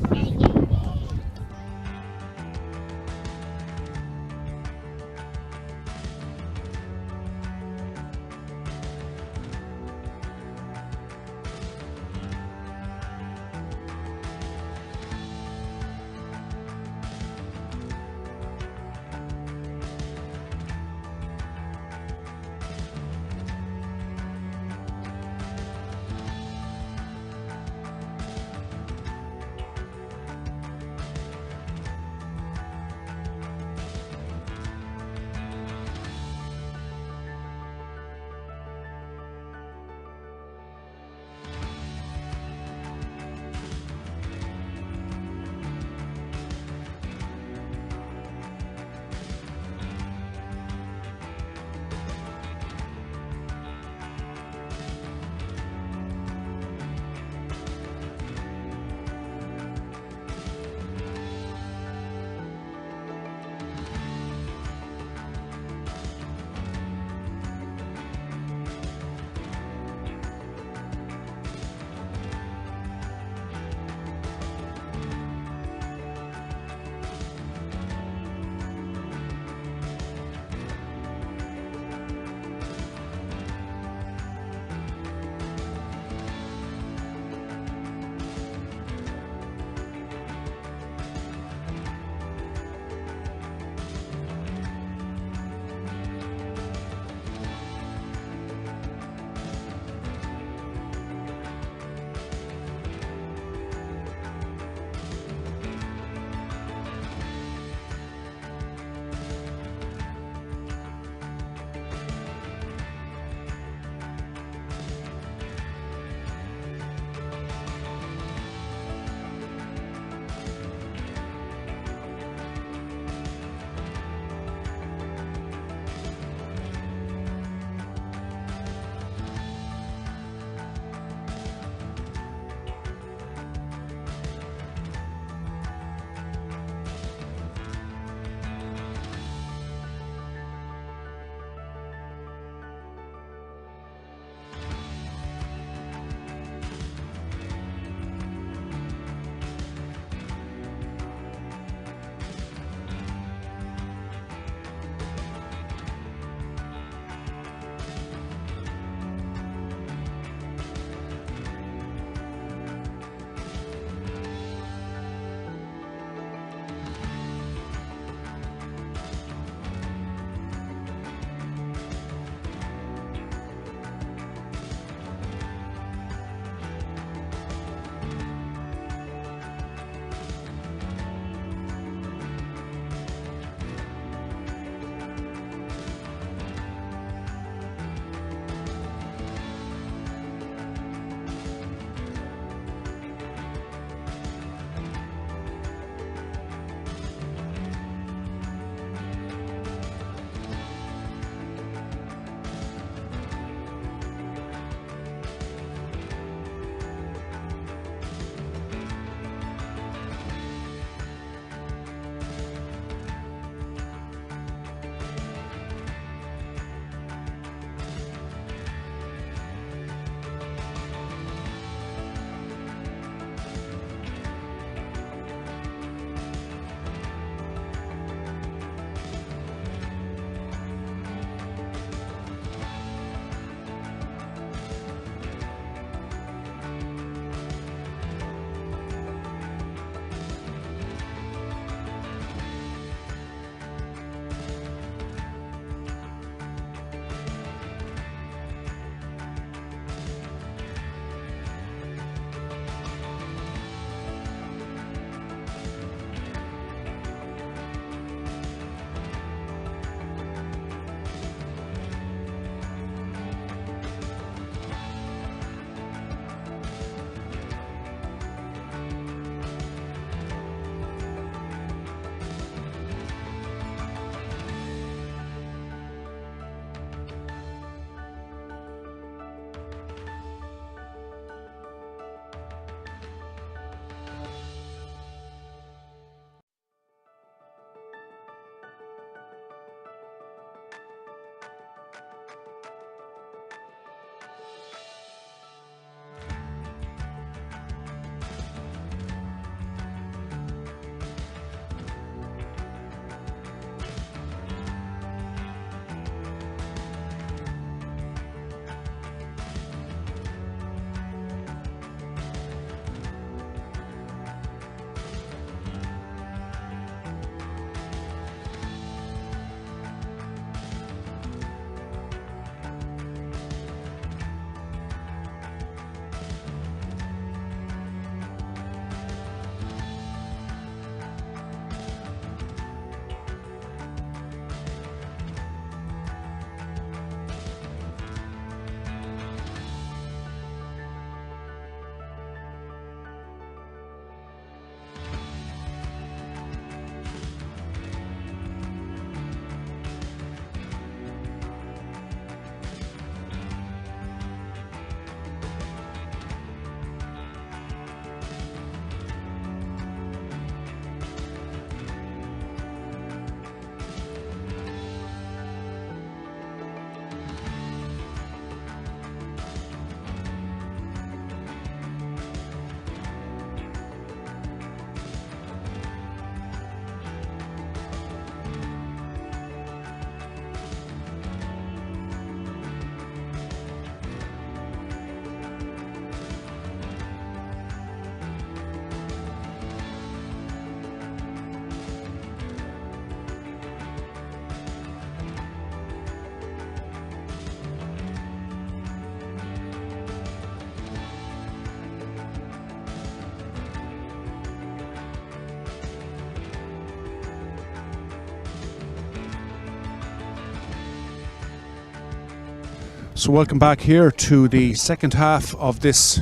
So welcome back here to the second half of this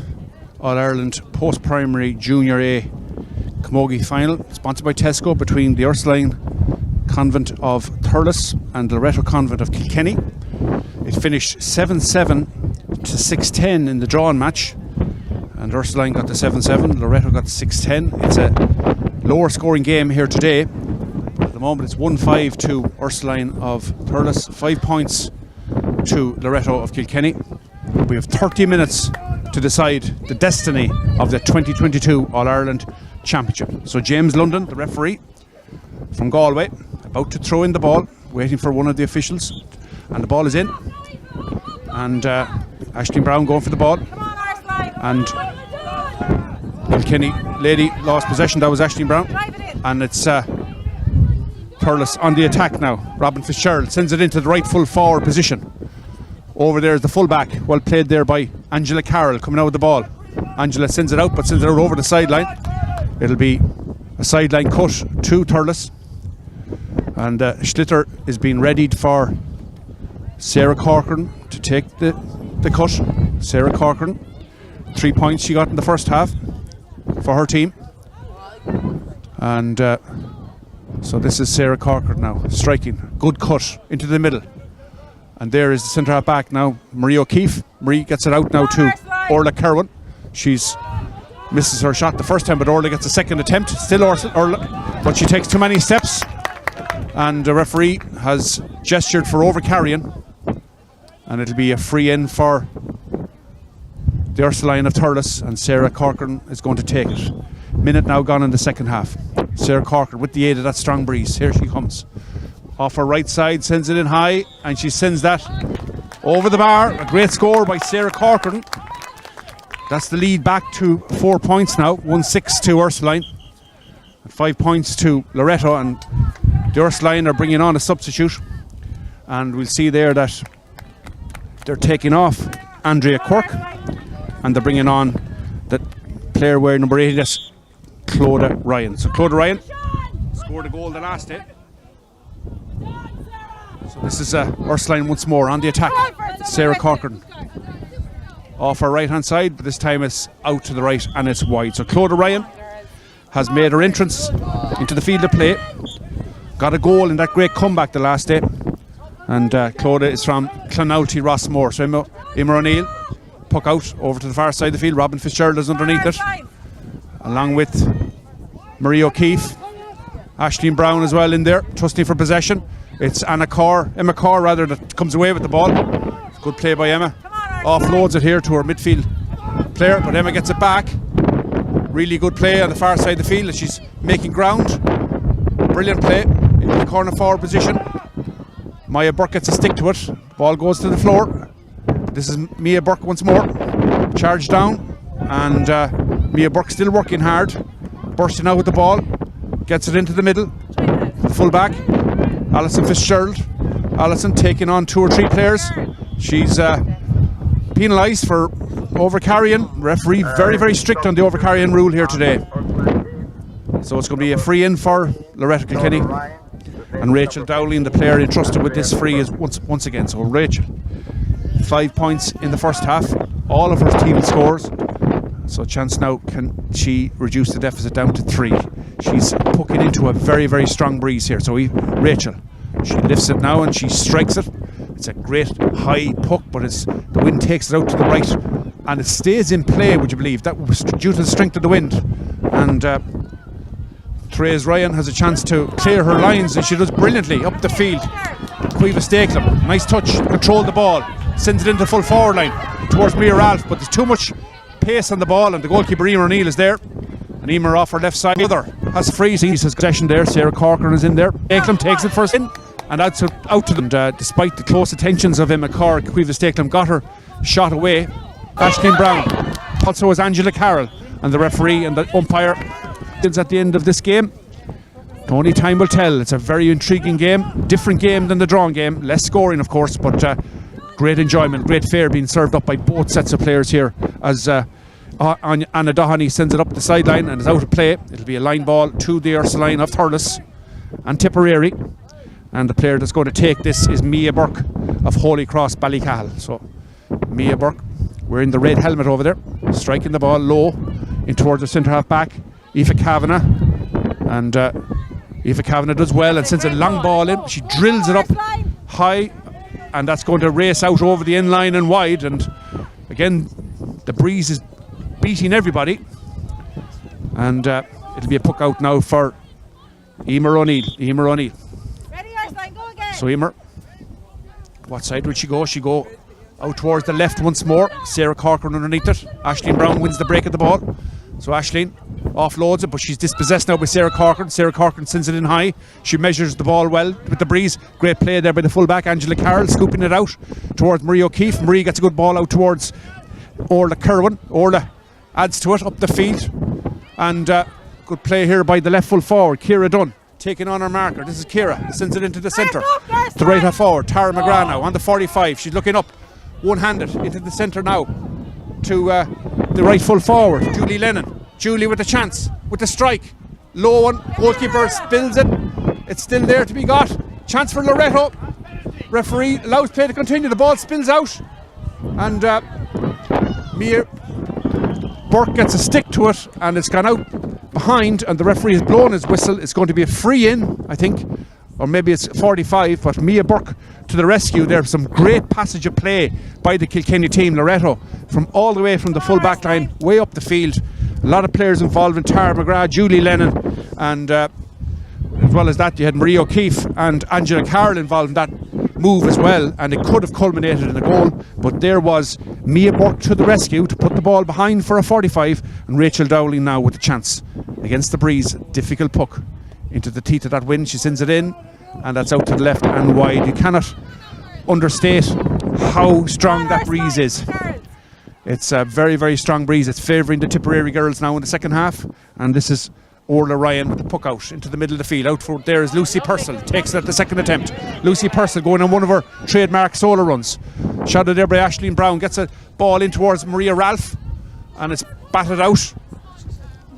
All-Ireland Post-Primary Junior A Camogie final, sponsored by Tesco, between the Ursuline Convent of Thurles and the Loreto Convent of Kilkenny. It finished 7-7 to 6-10 in the drawn match, and Ursuline got the 7-7, Loreto got the 6-10. It's a lower scoring game here today, but at the moment it's 1-5 to Ursuline of Thurles, 5 points to Loreto of Kilkenny. We have 30 minutes to decide the destiny of the 2022 All-Ireland Championship. So James London, the referee from Galway, about to throw in the ball, waiting for one of the officials, and the ball is in. And Aisling Brown going for the ball, and Kilkenny lady lost possession. That was Aisling Brown, and it's Thurles on the attack now. Robin Fitzgerald sends it into the right full forward position. Over there is the fullback, well played there by Angela Carroll, coming out with the ball. Angela sends it out, but sends it out over the sideline. It'll be a sideline cut to Thurles, and Schlitter is being readied for Sarah Corcoran to take the cut. Sarah Corcoran, 3 points she got in the first half for her team. And so this is Sarah Corcoran now, striking. Good cut into the middle. And there is the centre half back now, Marie O'Keefe. Marie gets it out now to Orla Kerwin. She's misses her shot the first time, but Orla gets a second attempt. Still Orla, but she takes too many steps. And the referee has gestured for over-carrying. And it'll be a free in for the Ursuline of Thurles, and Sarah Corcoran is going to take it. Minute now gone in the second half. Sarah Corcoran with the aid of that strong breeze. Here she comes. Off her right side, sends it in high, and she sends that over the bar. A great score by Sarah Corcoran. That's the lead back to 4 points now. 1-6 to Ursuline. 5 points to Loreto, and the Ursuline are bringing on a substitute. And we'll see there that they're taking off Andrea Quirk, and they're bringing on the player wearing number 80, that's Clodagh Ryan. So Clodagh Ryan scored a goal the last day. So this is Ursuline once more on the attack. Sarah Corcoran off her right hand side, but this time it's out to the right and it's wide. So Clodagh Ryan has made her entrance into the field of play, got a goal in that great comeback the last day. And Clodagh is from Clonalty Rossmore. So Emma O'Neill, puck out over to the far side of the field. Robin Fitzgerald is underneath it, along with Marie O'Keefe. Aisling Brown as well in there, trusting for possession. It's Emma Carr that comes away with the ball. Good play by Emma. Offloads it here to her midfield player, but Emma gets it back. Really good play on the far side of the field as she's making ground. Brilliant play in the corner forward position. Maya Burke gets a stick to it. Ball goes to the floor. This is Mia Burke once more. Charged down, and Mia Burke still working hard. Bursting out with the ball. Gets it into the middle. Full back. Alison Fitzgerald. Alison taking on 2 or 3 players. She's penalised for over-carrying. Referee very, very strict on the over-carrying rule here today. So it's going to be a free in for Loreto Kilkenny. And Rachel Dowling, the player entrusted with this free, is once again. So Rachel, 5 points in the first half. All of her team scores. So chance now, can she reduce the deficit down to 3? She's pucking into a very, very strong breeze here. So Rachel, she lifts it now and she strikes it. It's a great high puck, but the wind takes it out to the right, and it stays in play, would you believe? That was due to the strength of the wind. And Therese Ryan has a chance to clear her lines, and she does brilliantly up the field. Caoimhe Stakelum, nice touch, control the ball, sends it into full forward line towards Mia Ralph, but there's too much pace on the ball, and the goalkeeper Emer O'Neill is there. And Emer off her left side. Other has free. He's his possession there. Sarah Corcoran is in there. Stakelum takes it first in, and out to them. Despite the close attentions of Emma Carr, Caoimhe Stakelum got her shot away. Aisling Brown. Also is Angela Carroll, and the referee and the umpire is at the end of this game. Only time will tell. It's a very intriguing game, different game than the drawn game, less scoring of course, but great enjoyment, great fare being served up by both sets of players here as Anna Doheny sends it up the sideline and is out of play. It'll be a line ball to the Ursuline of Thurles and Tipperary, and the player that's going to take this is Mia Burke of Holy Cross Ballycahill. So Mia Burke wearing the red helmet over there, striking the ball low in towards the centre half back, Aoife Kavanagh. And Aoife Kavanagh does well and sends a long ball in. She drills it up high, and that's going to race out over the end line and wide. And again, the breeze is beating everybody. And it'll be a puck out now for Emer O'Neill. Ready, Arslan, go again. So Emer, what side would she go? She go out towards the left once more. Sarah Corcoran underneath it. Aisling Brown wins the break of the ball. So Aisling offloads it, but she's dispossessed now by Sarah Corcoran. Sarah Corcoran sends it in high. She measures the ball well with the breeze. Great play there by the fullback, Angela Carroll, scooping it out towards Marie O'Keefe. Marie gets a good ball out towards Orla Kerwin. Orla adds to it up the field. And good play here by the left full forward, Ciara Dunn, taking on her marker. This is Ciara, sends it into the centre. The right half forward, Tara McGrath now on the 45. She's looking up, one-handed into the centre now to the right full forward, Julie Lennon. Julie with a chance, with the strike. Low one, goalkeeper spills it. It's still there to be got. Chance for Loreto. Referee allows play to continue. The ball spills out. And Mia Burke gets a stick to it, and it's gone out behind, and the referee has blown his whistle. It's going to be a free in, I think, or maybe it's 45, but Mia Burke to the rescue there. Some great passage of play by the Kilkenny team. Loreto from all the way from the full back line way up the field. A lot of players involved in Tara McGrath, Julie Lennon, and as well as that you had Marie O'Keefe and Angela Carroll involved in that move as well, and it could have culminated in a goal, but there was Mia Burke to the rescue to put the ball behind for a 45, and Rachel Dowling now with a chance against the breeze. Difficult puck into the teeth of that wind. She sends it in, and that's out to the left and wide. You cannot understate how strong that breeze is. It's a very, very strong breeze. It's favouring the Tipperary girls now in the second half, and this is Orla Ryan with the puck out into the middle of the field. Out for there is Lucy Purcell, takes it at the second attempt. Lucy Purcell going on one of her trademark solo runs. Shot there by Aisling Brown, gets a ball in towards Maria Ralph, and it's batted out.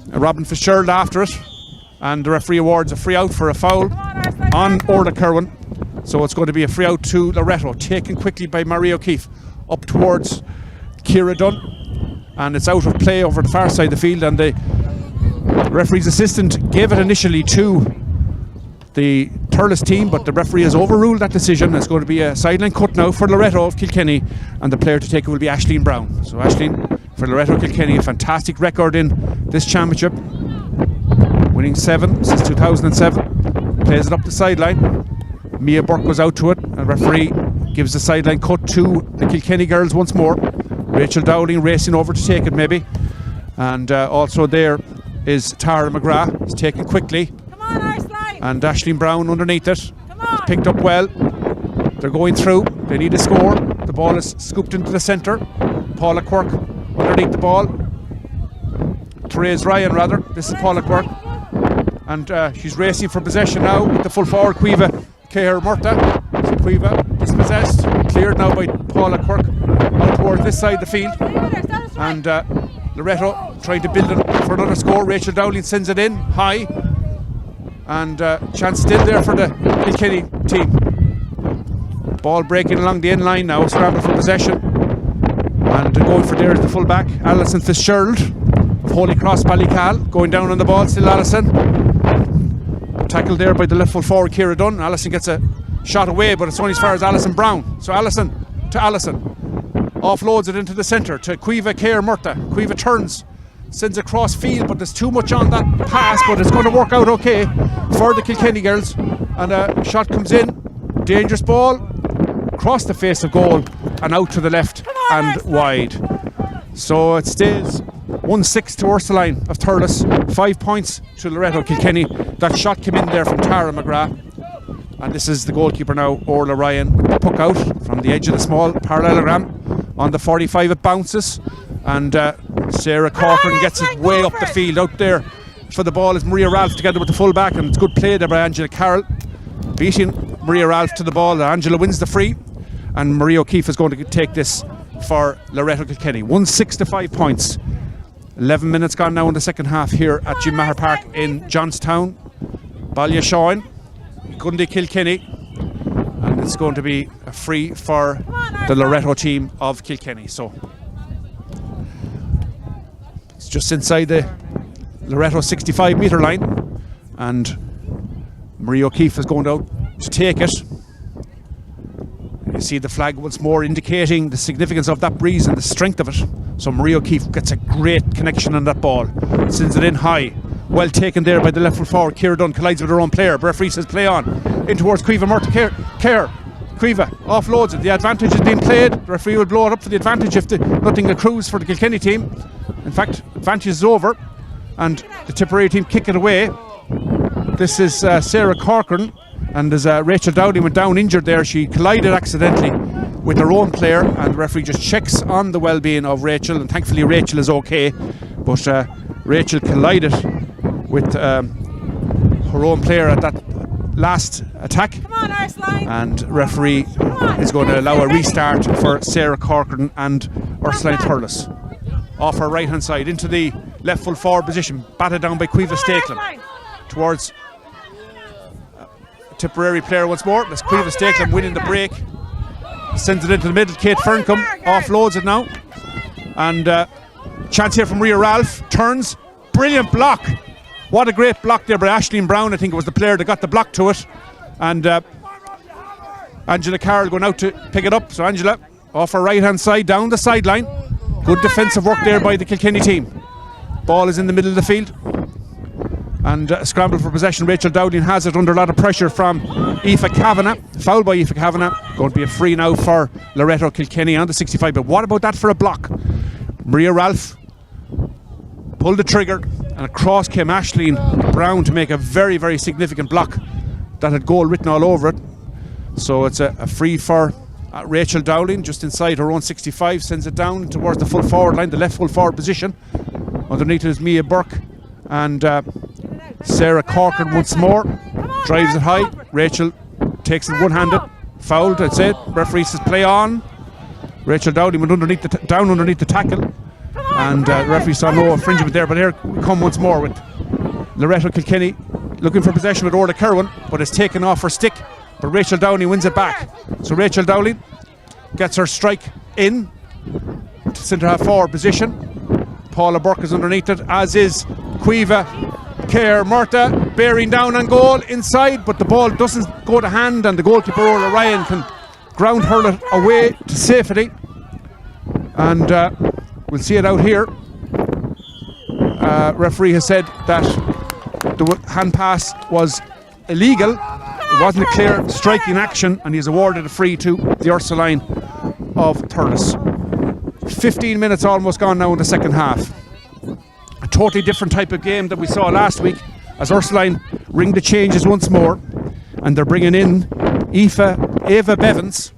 Robin Fitzgerald after it, and the referee awards a free out for a foul on Orla Kerwin. So it's going to be a free out to Loreto, taken quickly by Marie O'Keefe up towards Ciara Dunn, and it's out of play over the far side of the field, and the referee's assistant gave it initially to the Thurles team, but the referee has overruled that decision. It's going to be a sideline cut now for Loreto of Kilkenny, and the player to take it will be Aisling Brown. So Aisling for Loreto Kilkenny, a fantastic record in this championship, winning 7 since 2007. Plays it up the sideline. Mia Burke goes out to it, and referee gives the sideline cut to the Kilkenny girls once more. Rachel Dowling racing over to take it maybe, and also there is Tara McGrath. It's taken quickly. Come on, Arslan. And Aisling Brown underneath it. It's picked up well. They're going through. They need a score. The ball is scooped into the centre. Paula Quirk underneath the ball. Therese Ryan rather. This is Paula Quirk. And she's racing for possession now with the full forward Caoimhe Cahir Murta. So Caoimhe dispossessed. Cleared now by Paula Quirk out towards this side of the field. And Loreto trying to build it for another score. Rachel Dowling sends it in high, and chance still there for the Kilkenny team. Ball breaking along the end line now, scramble for possession, and going for there is the fullback Alison Fitzgerald of Holy Cross Ballycal, going down on the ball. Still Alison, tackled there by the left full forward Ciara Dunn. Alison gets a shot away, but it's only as far as Alison Brown. So Alison to Alison, offloads it into the centre to Caoimhe Cahir Murta. Caoimhe turns, sends across field, but there's too much on that pass, but it's going to work out okay for the Kilkenny girls. And a shot comes in, dangerous ball, across the face of goal and out to the left and wide. So it stays 1-6 to Ursuline of Thurles, 5 points to Loreto Kilkenny. That shot came in there from Tara McGrath. And this is the goalkeeper now, Orla Ryan, with the puck out from the edge of the small parallelogram. On the 45 it bounces, and Sarah Corcoran gets it way up the field. Out there for the ball is Maria Ralph together with the full-back, and it's good play there by Angela Carroll, beating Maria Ralph to the ball. Angela wins the free, and Marie O'Keefe is going to take this for Loreto Kilkenny. 1-6 to 5 points. 11 minutes gone now in the second half here at Jim Maher Park in Johnstown. Ballyashawn, Gundy Kilkenny, and it's going to be a free for the Loreto team of Kilkenny. So it's just inside the Loreto 65-metre line, and Marie O'Keefe is going out to take it. You see the flag once more indicating the significance of that breeze and the strength of it. So Marie O'Keefe gets a great connection on that ball, sends it in high. Well taken there by the left foot forward. Ciara Dunn collides with her own player. Referee says play on. In towards Cueva Murta. Cueva offloads it. The advantage is being played. The referee will blow it up for the advantage if nothing accrues for the Kilkenny team. In fact, advantage is over, and the Tipperary team kick it away. This is Sarah Corcoran, and as Rachel Dowdy went down injured there, she collided accidentally with her own player, and the referee just checks on the well-being of Rachel, and thankfully Rachel is okay, but Rachel collided with her own player at that last attack. Come on, Ursuline. And referee is going to allow a restart for Sarah Corcoran and Ursuline Thurles. Off her right hand side into the left full forward position, batted down by Cueva Stakelum towards Tipperary player once more. That's Cueva Stakelum winning the break, sends it into the middle. Kate Ferncombe offloads it now, and chance here from Rhea Ralph. Turns, brilliant block. What a great block there by Aisling Brown. I think it was the player that got the block to it, and Angela Carroll going out to pick it up. So Angela off her right hand side down the sideline. Good defensive work there by the Kilkenny team. Ball is in the middle of the field, and a scramble for possession. Rachel Dowling has it under a lot of pressure from Aoife Kavanagh. Foul by Aoife Kavanagh. Going to be a free now for Loreto Kilkenny on the 65. But what about that for a block? Maria Ralph pulled the trigger, and across came Aisling Brown to make a very, very significant block that had goal written all over it. So it's a free for Rachel Dowling just inside her own 65, sends it down towards the full forward line, the left full forward position. Underneath it is Mia Burke, and Sarah Corcoran once more drives it high. Rachel takes it one-handed, fouled, I'd say. Referee says play on. Rachel Dowling went down underneath the tackle, and the referee saw no infringement there. But here we come once more with Loreto Kilkenny looking for possession with Orla Kerwin, but it's taken off her stick. But Rachel Dowling wins it back. So Rachel Dowling gets her strike in to centre half forward position. Paula Burke is underneath it, as is Cueva Murta, bearing down on goal inside, but the ball doesn't go to hand, and the goalkeeper Orla Ryan can ground hurl it away to safety. And we'll see it out here. Referee has said that the hand pass was illegal. It wasn't a clear striking action, and he's awarded a free to the Ursuline of Thurles. 15 minutes almost gone now in the second half. A totally different type of game that we saw last week, as Ursuline ring the changes once more, and they're bringing in Ava Bevans,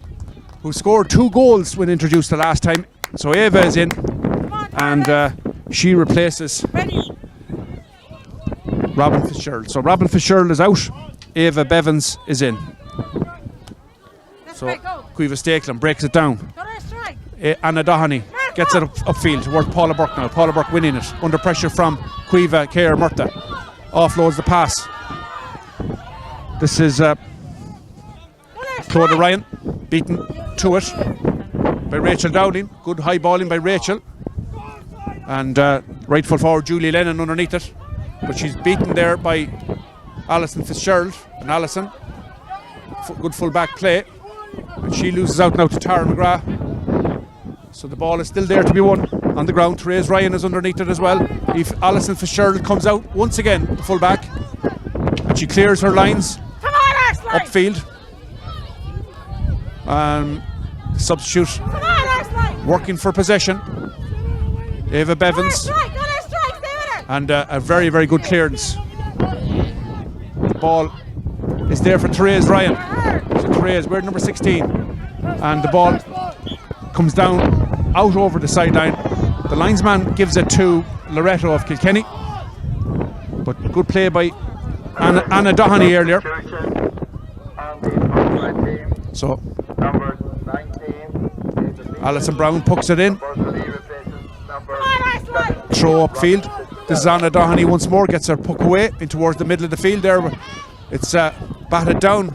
who scored 2 goals when introduced the last time. So Ava is in, and she replaces Robin Fitzgerald. So Robin Fitzgerald is out, Ava Bevans is in. So Cueva Stakelum breaks it down. Anna Doheny gets it upfield towards Paula Burke now. Paula Burke winning it under pressure from Cueva Murta. Offloads the pass. This is Claudia Ryan beaten to it by Rachel Dowling. Good high balling by Rachel, and right full forward Julie Lennon underneath it, but she's beaten there by Alison Fitzgerald, and Alison, good full back play, and she loses out now to Tara McGrath. So the ball is still there to be won on the ground. Therese Ryan is underneath it as well. If Alison Fitzgerald comes out once again, the full back, and she clears her lines upfield. Substitute working for possession, Ava Bevans, and a very, very good clearance. The ball is there for Therese Ryan. So Therese, we're number 16, and the ball comes down out over the sideline. The linesman gives it to Loreto of Kilkenny, but good play by Anna Doheny earlier. So Alison Brown pucks it in. Throw upfield. This is Anna Doheny once more, gets her puck away in towards the middle of the field there. It's batted down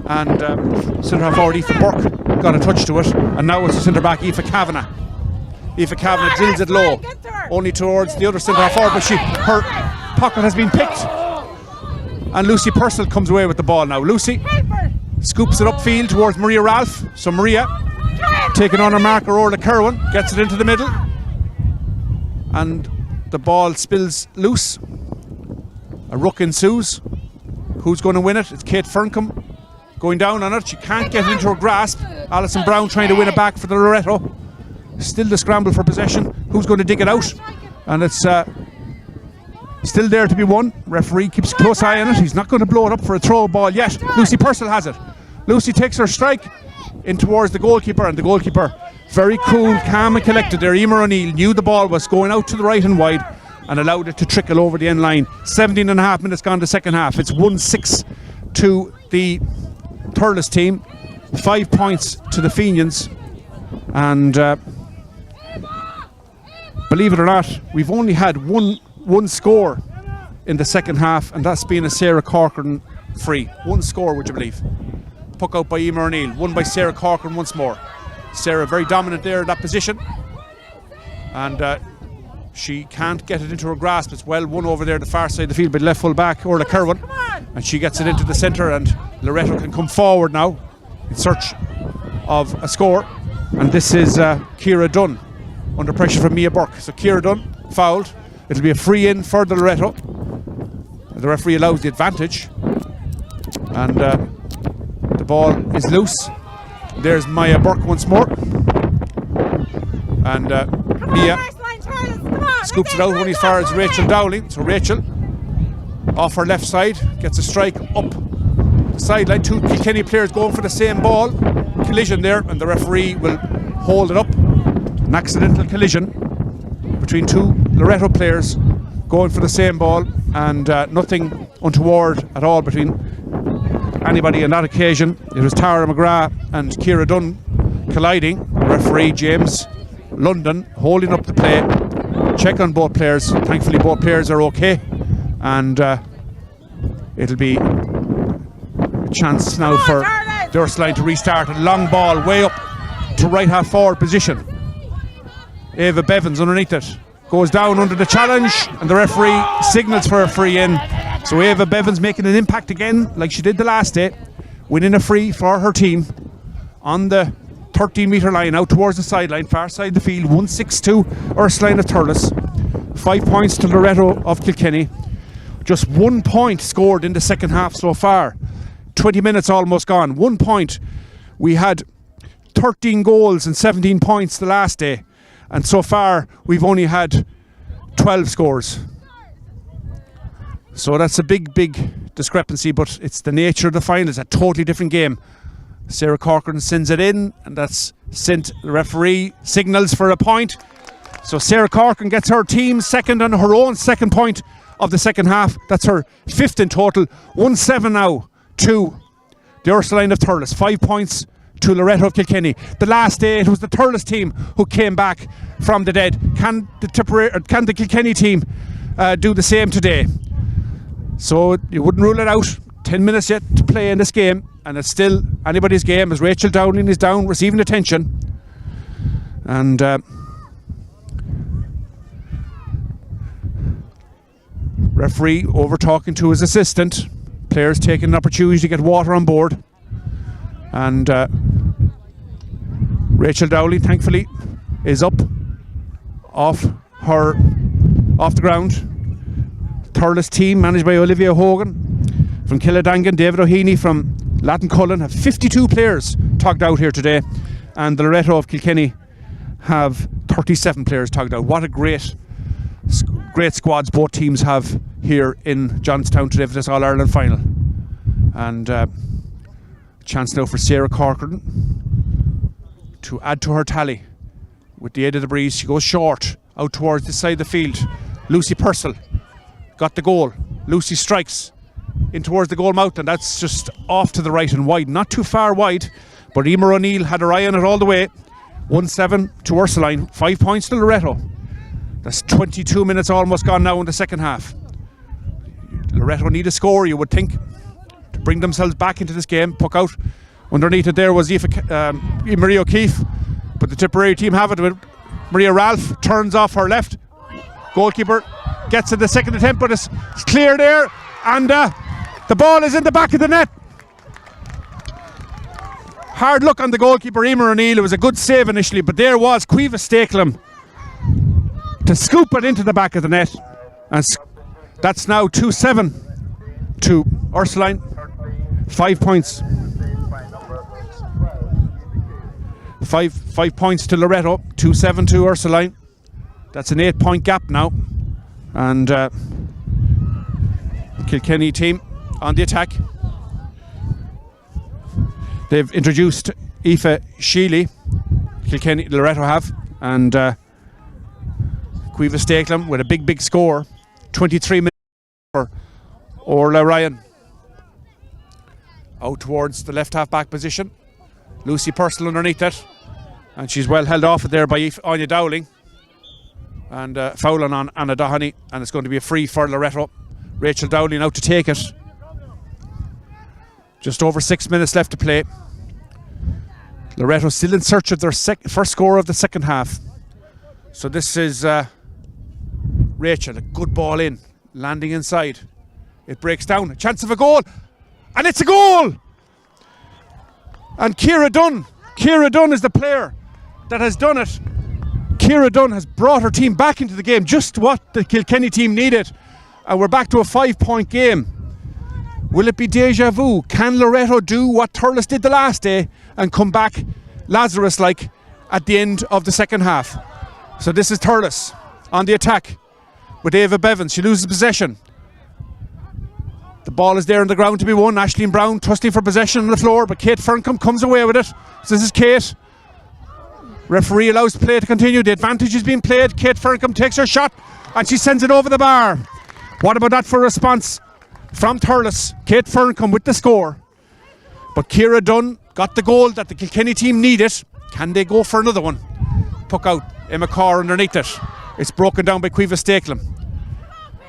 And centre half forward Aoife Burke got a touch to it, and now it's the centre back Aoife Kavanagh. Aoife Kavanagh drills it low, only towards the other centre half forward, but her pocket has been picked. And Lucy Purcell comes away with the ball now. Lucy scoops it upfield towards Maria Ralph. So Maria, taking on her marker Orla Kerwin, gets it into the middle. And the ball spills loose. A ruck ensues. Who's going to win it? It's Kate Ferncombe going down on it. She can't get it into her grasp. Alison Brown trying to win it back for the Loreto. Still the scramble for possession. Who's going to dig it out? And it's still there to be won. Referee keeps a close eye on it. He's not going to blow it up for a throw ball yet. Lucy Purcell has it. Lucy takes her strike in towards the goalkeeper, and the goalkeeper, very cool, calm and collected there. Emer O'Neill knew the ball was going out to the right and wide and allowed it to trickle over the end line. 17 and a half minutes gone to second half. It's 1-6 to the Thurles team, 5 points to the Fenians, and believe it or not, we've only had one score in the second half, and that's been a Sarah Corcoran free. One score, would you believe? Puck out by Emer O'Neill, won by Sarah Corcoran once more. Sarah very dominant there in that position, and she can't get it into her grasp. It's well won over there the far side of the field by the left full back Orla Kerwin, and she gets it into the centre, and Loreto can come forward now in search of a score. And this is Ciara Dunn under pressure from Mia Burke. So Ciara Dunn fouled. It'll be a free in for the Loreto. The referee allows the advantage, and the ball is loose. There's Mia Burke once more, and Mia scoops it out only as far as Rachel Dowling. So Rachel, off her left side, gets a strike up the sideline. Two Kilkenny players going for the same ball. Collision there, and the referee will hold it up. An accidental collision between two Loreto players going for the same ball, and nothing untoward at all between anybody on that occasion. It was Tara McGrath and Ciara Dunn colliding. Referee James London holding up the play. Check on both players. Thankfully both players are okay, and it'll be a chance now for the Ursuline to restart. A long ball way up to right half forward position. Ava Bevins underneath it, goes down under the challenge, and the referee signals for a free in. So Ava Bevins making an impact again like she did the last day, winning a free for her team on the 13-metre line out towards the sideline, far side of the field. 1-6 to Ursuline of Thurles, 5 points to Loreto of Kilkenny. Just 1 point scored in the second half so far. 20 minutes almost gone. 1 point. We had 13 goals and 17 points the last day, and so far we've only had 12 scores. So that's a big discrepancy, but it's the nature of the final. It's a totally different game. Sarah Corcoran sends it in, and that's sent. The referee signals for a point. So Sarah Corcoran gets her team second on her own second point of the second half. That's her fifth in total. 1-7 now to the Ursuline of Thurles. 5 points to Loreto of Kilkenny. The last day it was the Thurles team who came back from the dead. Can the Kilkenny team do the same today? So you wouldn't rule it out. 10 minutes yet to play in this game, and it's still anybody's game as Rachel Dowling is down receiving attention, and referee over talking to his assistant. Players taking an opportunity to get water on board, and Rachel Dowling thankfully is up off the ground. Thurles team managed by Olivia Hogan from Killadangan, David O'Heaney from Latin-Cullen have 52 players togged out here today, and the Loreto of Kilkenny have 37 players togged out. What a great squads both teams have here in Johnstown today for this All-Ireland final. And chance now for Sarah Corcoran to add to her tally with the aid of the breeze. She goes short out towards the side of the field. Lucy Purcell got the goal. Lucy strikes in towards the goal mouth, and that's just off to the right and wide, not too far wide, but Emer O'Neill had her eye on it all the way. 1-7 to Ursuline, 5 points to Loreto. That's 22 minutes almost gone now in the second half. Loreto need a score, you would think, bring themselves back into this game. Puck out. Underneath it there was Marie O'Keefe, but the Tipperary team have it with Maria Ralph. Turns off her left. Goalkeeper gets it the second attempt, but it's clear there, and the ball is in the back of the net. Hard look on the goalkeeper, Emer O'Neill. It was a good save initially, but there was Cueva Stakelum to scoop it into the back of the net, and that's now 2-7 to Ursuline. 5 points. 5 points to Loreto. 2-7 to Ursuline. That's an 8-point gap now, and Kilkenny team on the attack. They've introduced Aoife Sheely, Kilkenny, Loreto have, and Cueva Stakelum with a big score. 23 minutes for Orla Ryan. Out towards the left half back position. Lucy Purcell underneath it, and she's well held off it there by Anya Dowling. And fouling on Anna Doheny, and it's going to be a free for Loreto. Rachel Dowling out to take it. Just over 6 minutes left to play. Loreto still in search of their first score of the second half. So this is Rachel, a good ball in, landing inside. It breaks down, a chance of a goal, and it's a goal! And Ciara Dunn is the player that has done it. Ciara Dunn has brought her team back into the game, just what the Kilkenny team needed. And we're back to a 5-point game. Will it be deja vu? Can Loreto do what Thurles did the last day and come back Lazarus-like at the end of the second half? So this is Thurles on the attack with Ava Bevins. She loses possession. The ball is there on the ground to be won. Aisling Brown trusting for possession on the floor, but Kate Ferncombe comes away with it. So this is Kate. Referee allows play to continue. The advantage is being played. Kate Ferncombe takes her shot and she sends it over the bar. What about that for a response from Thurles? Kate Ferncombe with the score. But Ciara Dunn got the goal that the Kilkenny team needed. Can they go for another one? Puck out. Emma Carr underneath it. It's broken down by Cueva Stakelum.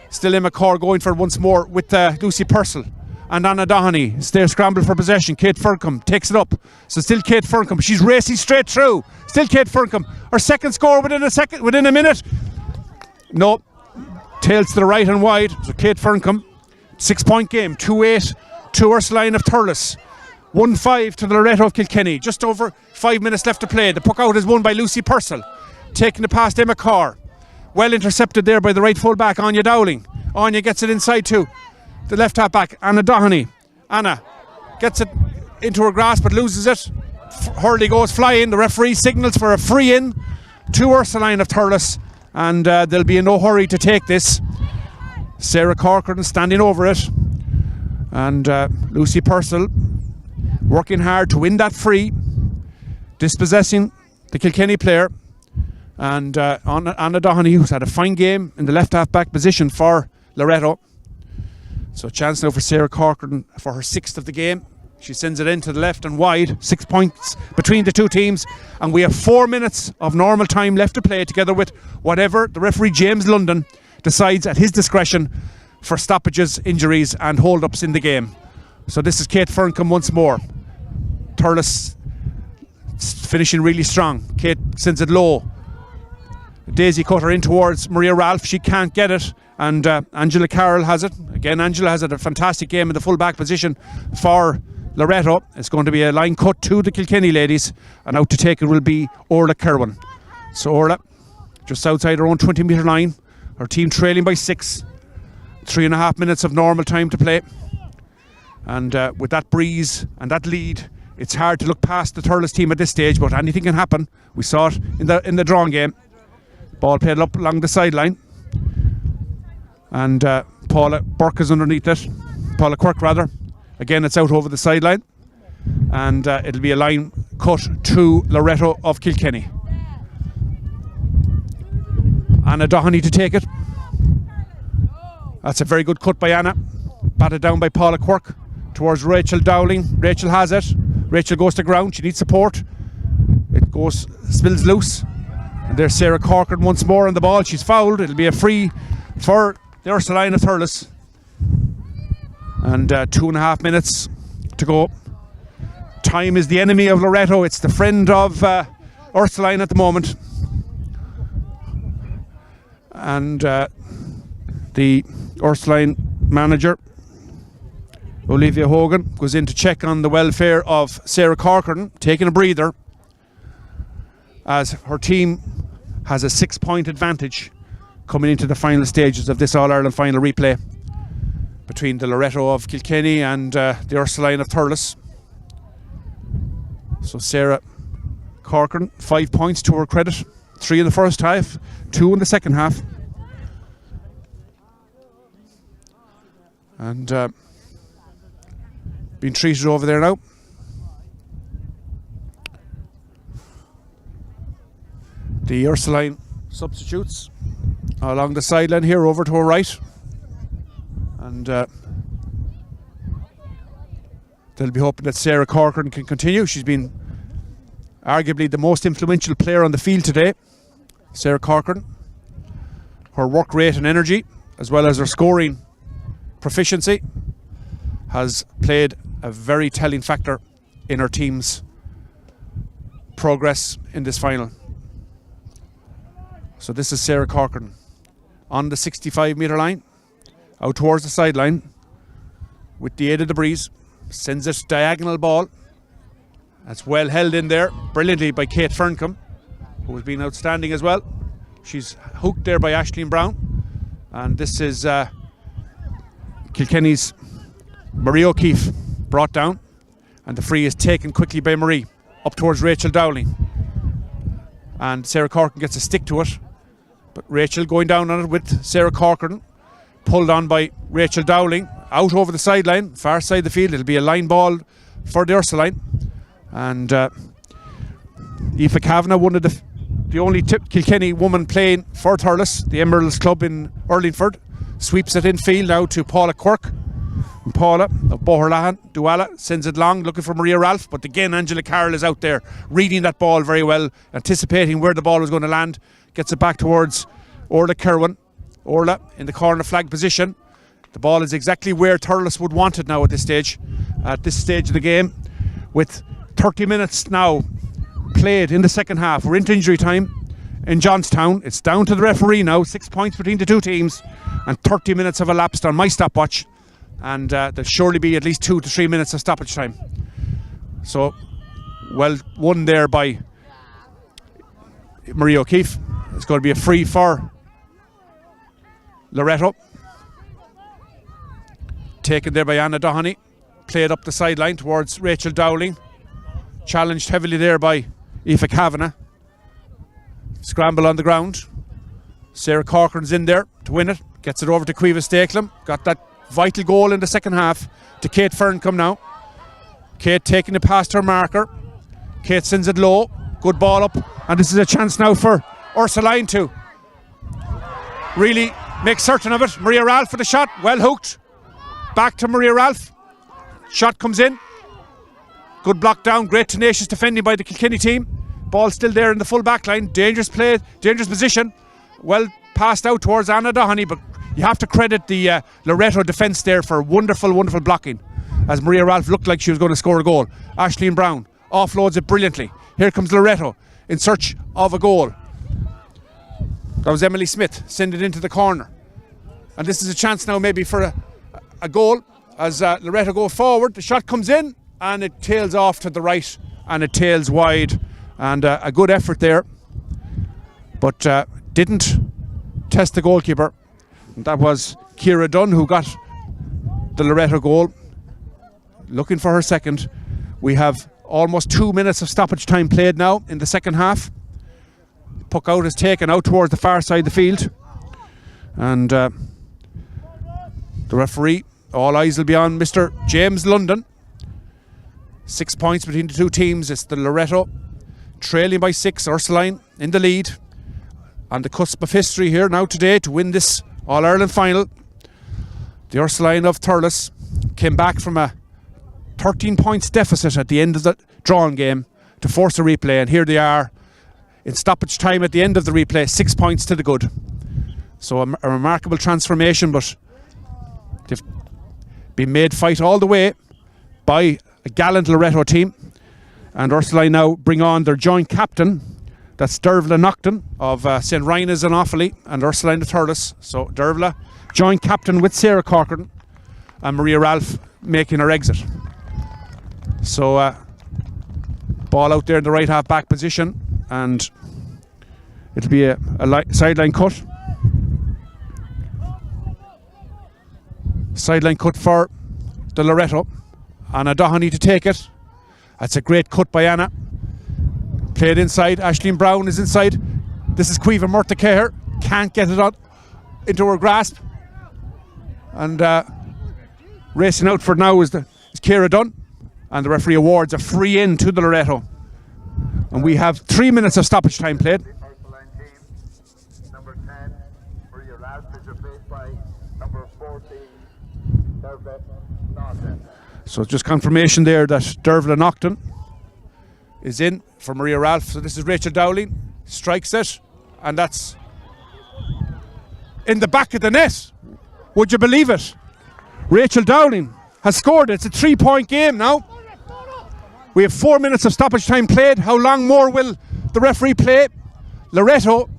Still Emma Carr going for it once more with Lucy Purcell and Anna Doheny. They're scrambled for possession. Kate Ferncombe takes it up. So still Kate Ferncombe. She's racing straight through. Still Kate Ferncombe. Her second score within a minute. No. Tails to the right and wide. So Kate Ferncombe. 6-point game. 2-8 to Ursuline of Thurles. 1-5 to the Loreto of Kilkenny. Just over 5 minutes left to play. The puck out is won by Lucy Purcell. Taking it past Emma Carr. Well intercepted there by the right full back, Anya Dowling. Anya gets it inside to the left half back, Anna Doheny. Anna gets it into her grasp but loses it. Hurley goes flying. The referee signals for a free in to Ursuline of Thurles, and they'll be in no hurry to take this. Sarah Corcoran standing over it, and Lucy Purcell working hard to win that free, dispossessing the Kilkenny player. And Anna Doheny, who's had a fine game in the left half back position for Loreto. So chance now for Sarah Corcoran for her 6th of the game. She sends it in to the left and wide. 6 points between the two teams, and we have 4 minutes of normal time left to play, together with whatever the referee James London decides at his discretion for stoppages, injuries and hold-ups in the game. So this is Kate Ferncombe once more. Thurles finishing really strong. Kate sends it low. Daisy Cutter in towards Maria Ralph. She can't get it, and Angela Carroll has it. Again, Angela has had a fantastic game in the full back position for Loreto. It's going to be a line cut to the Kilkenny ladies, and out to take it will be Orla Kerwin. So Orla just outside her own 20-metre line. Her team trailing by 6. 3.5 minutes of normal time to play, and with that breeze and that lead, it's hard to look past the Thurles team at this stage, but anything can happen. We saw it in the drawing game. Ball played up along the sideline, and Paula Burke is underneath it. Paula Quirk rather. Again, it's out over the sideline, and it'll be a line cut to Loreto of Kilkenny. Anna Doheny to take it. That's a very good cut by Anna. Batted down by Paula Quirk towards Rachel Dowling. Rachel has it. Rachel goes to ground. She needs support. It spills loose. And there's Sarah Corcoran once more on the ball. She's fouled. It'll be a free for the Ursuline of Thurles. And 2.5 minutes to go. Time is the enemy of Loreto. It's the friend of Ursuline at the moment. And the Ursuline manager, Olivia Hogan, goes in to check on the welfare of Sarah Corcoran, taking a breather, as her team has a 6-point advantage coming into the final stages of this All-Ireland final replay between the Loreto of Kilkenny and the Ursuline of Thurles. So Sarah Corcoran, 5 points to her credit, 3 in the first half, 2 in the second half. And being treated over there now. The Ursuline substitutes along the sideline here over to her right. And they'll be hoping that Sarah Corcoran can continue. She's been arguably the most influential player on the field today. Sarah Corcoran. Her work rate and energy, as well as her scoring proficiency, has played a very telling factor in her team's progress in this final. So this is Sarah Corcoran on the 65-metre line, out towards the sideline, with the aid of the breeze, sends it diagonal ball. That's well held in there brilliantly by Kate Ferncombe, who has been outstanding as well. She's hooked there by Aisling Brown, and this is Kilkenny's Marie O'Keefe brought down, and the free is taken quickly by Marie up towards Rachel Dowling, and Sarah Corcoran gets a stick to it, but Rachel going down on it with Sarah Corcoran, pulled on by Rachel Dowling out over the sideline, far side of the field. It'll be a line ball for the Ursuline, and Aoife Kavanagh, one of the only Kilkenny woman playing for Thurles, the Emeralds Club in Urlingford, sweeps it in field now to Paula Quirk. And Paula of Boherlahan, Duala, sends it long, looking for Maria Ralph, but again Angela Carroll is out there reading that ball very well, anticipating where the ball was going to land, gets it back towards Orla Kerwin. Orla in the corner flag position. The ball is exactly where Thurles would want it now at this stage of the game, with 30 minutes now played in the second half. We're into injury time in Johnstown. It's down to the referee now. 6 points between the two teams, and 30 minutes have elapsed on my stopwatch, and there'll surely be at least 2 to 3 minutes of stoppage time. So well won there by Marie O'Keefe. It's going to be a free for Loreto, taken there by Anna Doheny, played up the sideline towards Rachel Dowling, challenged heavily there by Aoife Kavanagh. Scramble on the ground. Sarah Corcoran's in there to win it, gets it over to Caoimhe Stakelum, got that vital goal in the second half to Kate Ferncombe now. Kate taking it past her marker. Kate sends it low, good ball up, and this is a chance now for Ursuline to really make certain of it. Maria Ralph for the shot, well hooked. Back to Maria Ralph. Shot comes in. Good block down, great tenacious defending by the Kilkenny team. Ball still there in the full back line. Dangerous play, dangerous position. Well passed out towards Anna Doheny, but you have to credit the Loreto defence there for wonderful, wonderful blocking, as Maria Ralph looked like she was going to score a goal. Aisling Brown offloads it brilliantly. Here comes Loreto in search of a goal. That was Emily Smith, send it into the corner. And this is a chance now maybe for a goal as Loreto go forward. The shot comes in and it tails off to the right and it tails wide, and a good effort there, but didn't test the goalkeeper. And that was Ciara Dunn who got the Loreto goal, looking for her second. We have almost 2 minutes of stoppage time played now in the second half. Puck out is taken out towards the far side of the field, and the referee, all eyes will be on Mr. James London. 6 points between the two teams. It's the Loreto trailing by 6, Ursuline in the lead, on the cusp of history here now today to win this All-Ireland final. The Ursuline of Thurles came back from a 13 points deficit at the end of the drawn game to force a replay, and here they are in stoppage time at the end of the replay, 6 points to the good. So a remarkable transformation, but they've been made fight all the way by a gallant Loreto team. And Ursuline now bring on their joint captain. That's Dervla Nocton of St. Rina's and Offaly and Ursuline Thurles. So Dervla, joint captain with Sarah Corcoran, and Maria Ralph making her exit. So ball out there in the right half back position, and it'll be a sideline cut. Sideline cut for the Loreto. Anna Doheny to take it. That's a great cut by Anna. Played inside. Aisling Brown is inside. This is Caoimhe Murta Cahir. Can't get it out into her grasp. And racing out for now is Ciara Dunn. And the referee awards a free in to the Loreto. And we have 3 minutes of stoppage time played. Number 10, Maria Ralph is replaced by number 14, Dervla Nocton. So just confirmation there that Dervla Nocton is in for Maria Ralph. So this is Rachel Dowling, strikes it, and that's in the back of the net. Would you believe it? Rachel Dowling has scored. It's a 3-point game now. We have 4 minutes of stoppage time played. How long more will the referee play? Loreto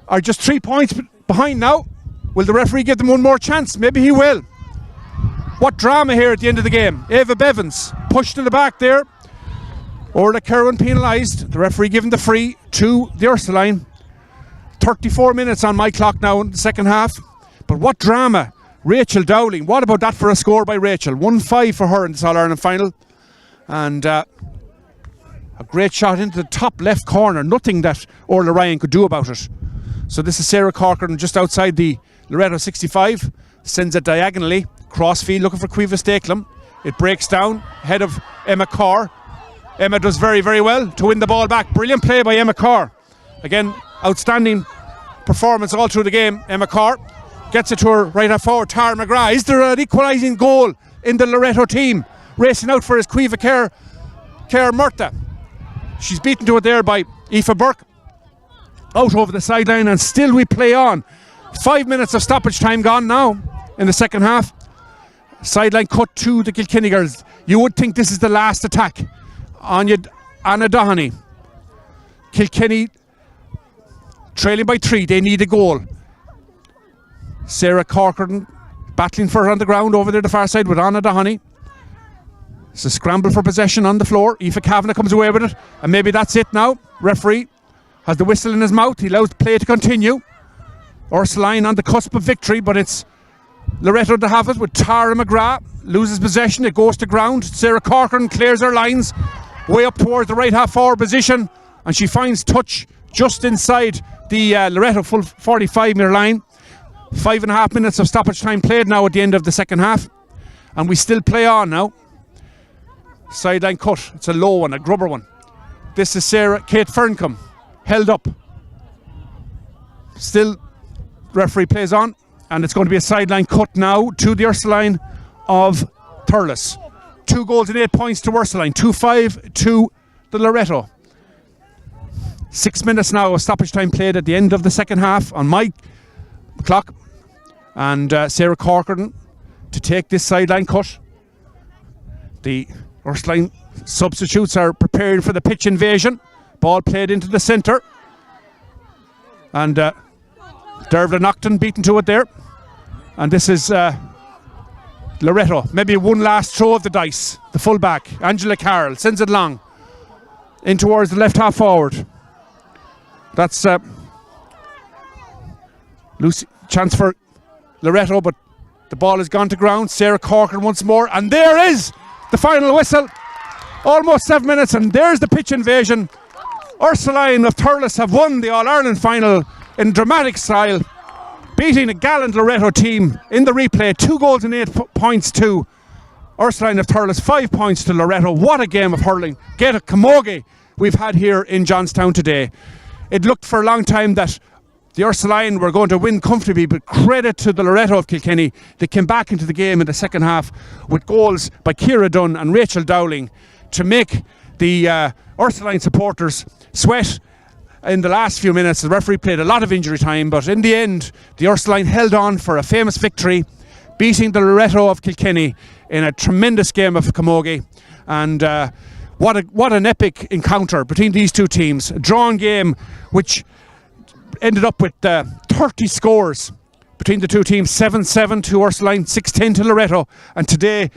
are just 3 points behind now. Will the referee give them one more chance? Maybe he will. What drama here at the end of the game. Ava Bevins pushed to the back there. Orla Kerwin penalised. The referee giving the free to the Ursuline. 34 minutes on my clock now in the second half. But what drama. Rachel Dowling. What about that for a score by Rachel? 1-5 for her in this All-Ireland final. And a great shot into the top left corner. Nothing that Orla Ryan could do about it. So this is Sarah Corcoran just outside the Loreto 65. Sends it diagonally. Crossfield looking for Caoimhe Stakelum. It breaks down. Head of Emma Carr. Emma does very, very well to win the ball back. Brilliant play by Emma Carr. Again, outstanding performance all through the game. Emma Carr gets it to her right half forward, Tara McGrath. Is there an equalising goal in the Loreto team? Racing out for his Caoimhe Care Murta. She's beaten to it there by Aoife Burke. Out over the sideline, and still we play on. 5 minutes of stoppage time gone now in the second half. Sideline cut to the Kilkenny girls. You would think this is the last attack on Anna Doheny. Kilkenny trailing by 3. They need a goal. Sarah Corcoran battling for her on the ground over there the far side with Anna Doheny. It's a scramble for possession on the floor. Aoife Kavanagh comes away with it, and maybe that's it now. Referee has the whistle in his mouth. He allows play to continue. Ursuline on the cusp of victory, but it's Loreto to have it with Tara McGrath. Loses possession, it goes to ground. Sarah Corcoran clears her lines way up towards the right half forward position, and she finds touch just inside the Loreto full 45-metre line. 5.5 minutes of stoppage time played now at the end of the second half, and we still play on now. Sideline cut. It's a low one, a grubber one. This is Kate Ferncombe, held up. Still, referee plays on, and it's going to be a sideline cut now to the Ursuline of Thurles. 2 goals and 8 points to Ursuline. 2-5 to the Loreto. 6 minutes now of stoppage time played at the end of the second half on my clock. And Sarah Corcoran to take this sideline cut. The Ursuline substitutes are preparing for the pitch invasion. Ball played into the centre. And Dervla Nocton beaten to it there. And this is Loreto. Maybe one last throw of the dice. The full-back, Angela Carroll, sends it long in towards the left half forward. That's Lucy, chance for Loreto, but the ball has gone to ground. Sarah Corcoran once more, and there is the final whistle. Almost 7 minutes, and there's the pitch invasion. Ursuline of Thurles have won the All-Ireland final in dramatic style, beating a gallant Loreto team in the replay. 2 goals and 8 points to Ursuline of Thurles, 5 points to Loreto. What a game of hurling. Get a camogie we've had here in Johnstown today. It looked for a long time that the Ursuline were going to win comfortably, but credit to the Loreto of Kilkenny. They came back into the game in the second half with goals by Ciara Dunn and Rachel Dowling to make the Ursuline supporters sweat in the last few minutes. The referee played a lot of injury time, but in the end the Ursuline held on for a famous victory, beating the Loreto of Kilkenny in a tremendous game of camogie. And what an epic encounter between these two teams. A drawn game which ended up with 30 scores between the two teams. 7-7 to Ursuline, 6-10 to Loreto. And today,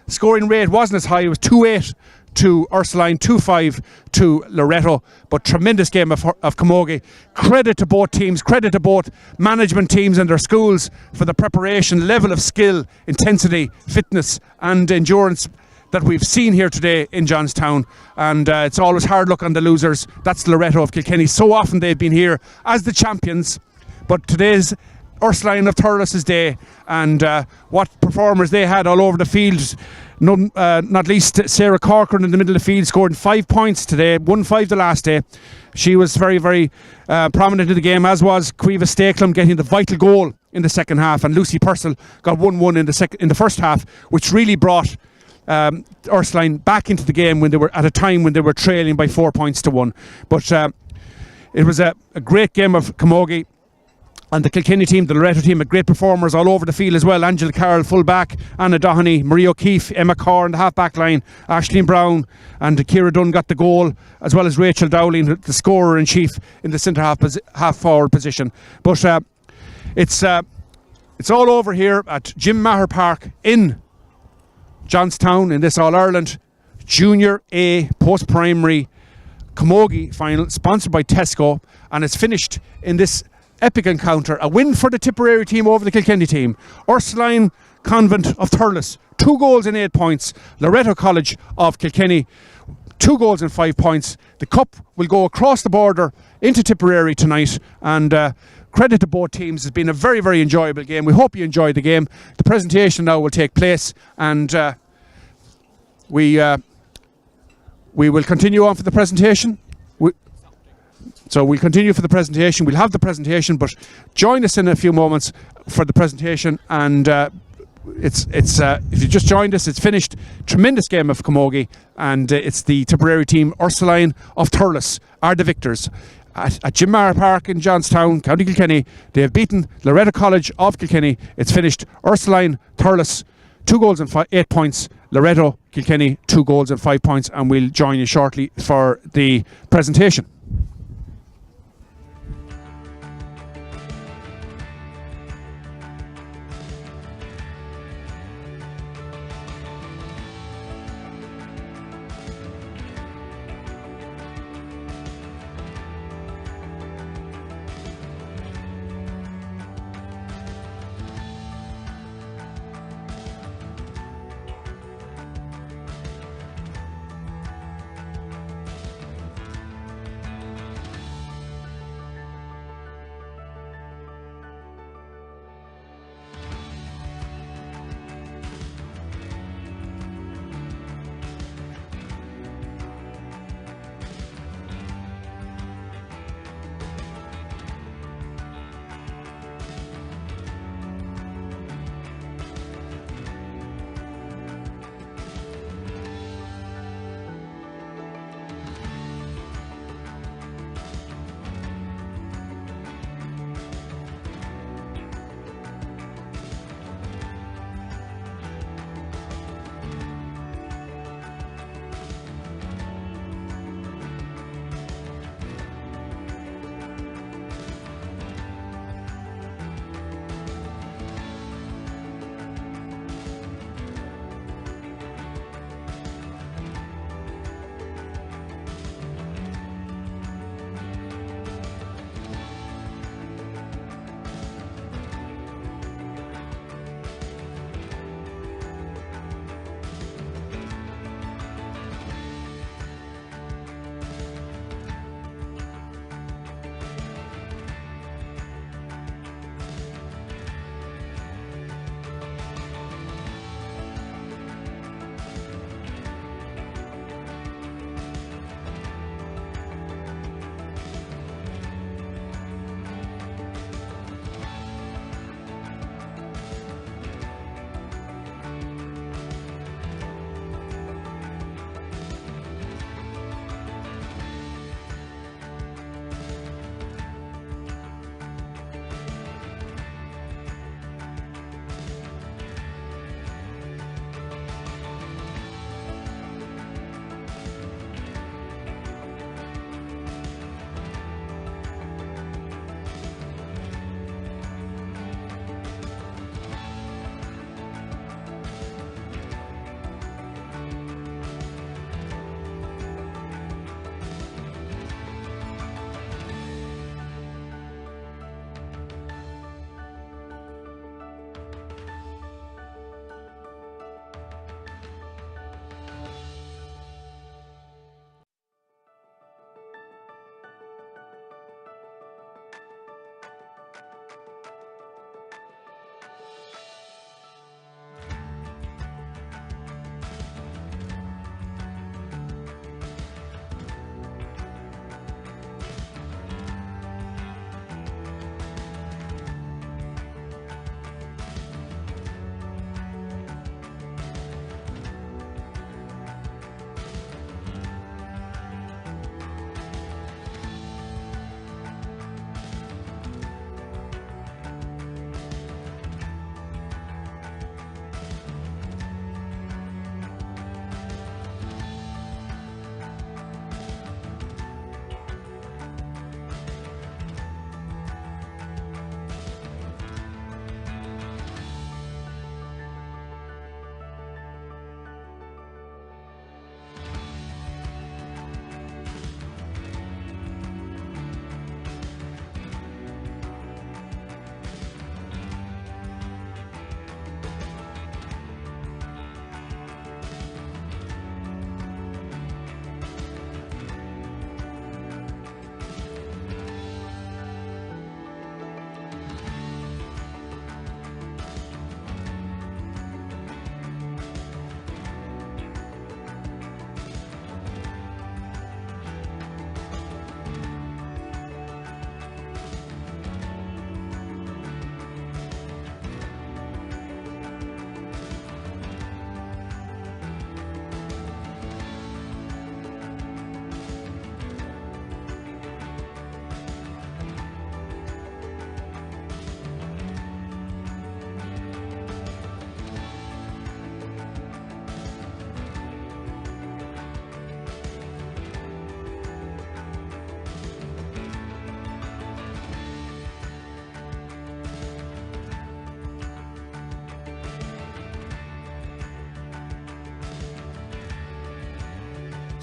scoring rate wasn't as high. It was 2-8 to Ursuline, 2-5 to Loreto. But tremendous game of camogie. Credit to both teams, credit to both management teams and their schools for the preparation, level of skill, intensity, fitness and endurance that we've seen here today in Johnstown. And it's always hard luck on the losers. That's Loreto of Kilkenny. So often they've been here as the champions, but today's Ursuline of Thurles' day, and what performers they had all over the field. Not least Sarah Corcoran in the middle of the field, scored 5 points today, 1-5 the last day. She was very, very prominent in the game, as was Caoimhe Stakelum, getting the vital goal in the second half, and Lucy Purcell got 1-1 in the first half, which really brought Ursuline back into the game when they were at a time when they were trailing by 4 points to 1. But it was a great game of camogie. And the Kilkenny team, the Loreto team, had great performers all over the field as well. Angela Carroll, full back, Anna Doheny, Marie O'Keefe, Emma Carr in the half-back line, Aisling Brown and Ciara Dunn got the goal, as well as Rachel Dowling, the scorer-in-chief in the centre half-forward position. But it's all over here at Jim Maher Park in Johnstown in this All-Ireland Junior A post-primary camogie final, sponsored by Tesco, and it's finished in this epic encounter. A win for the Tipperary team over the Kilkenny team. Ursuline Convent of Thurles, 2 goals and 8 points. Loreto College of Kilkenny, 2 goals and 5 points. The cup will go across the border into Tipperary tonight, and credit to both teams. It's been a very, very enjoyable game. We hope you enjoyed the game. The presentation now will take place, and we will continue on for the presentation. So we'll continue for the presentation. We'll have the presentation, but join us in a few moments for the presentation. And it's if you just joined us, it's finished. Tremendous game of camogie, and it's the Tipperary team, Ursuline of Thurles, are the victors at Jim Maher Park in Johnstown, County Kilkenny. They have beaten Loreto College of Kilkenny. It's finished Ursuline Thurles, 2 goals and 8 points. Loreto Kilkenny, 2 goals and 5 points. And we'll join you shortly for the presentation.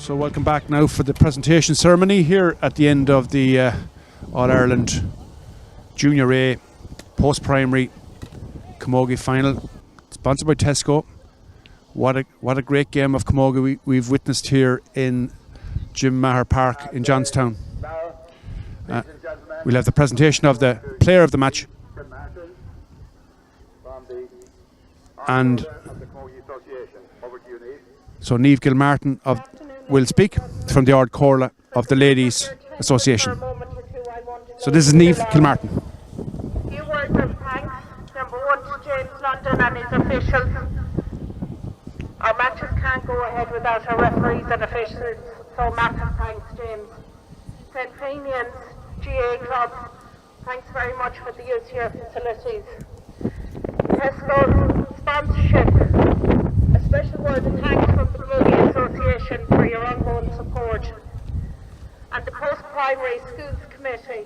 So welcome back now for the presentation ceremony here at the end of the All-Ireland Junior A post-primary camogie final, sponsored by Tesco. What a great game of camogie we've witnessed here in Jim Maher Park in Johnstown. We'll have the presentation of the player of the match, and so Niamh Gilmartin will speak from the Ard Corla of the Ladies Association. So this is Niamh Gilmartin. Few words of thanks. Number one to James London and his officials. Our matches can't go ahead without our referees and officials, so massive thanks, James. St. Fenian's GA Club, thanks very much for the use of your facilities. Tesco sponsorship, a special word of thanks from the Camogie Association for your ongoing support. And the Post-Primary Schools Committee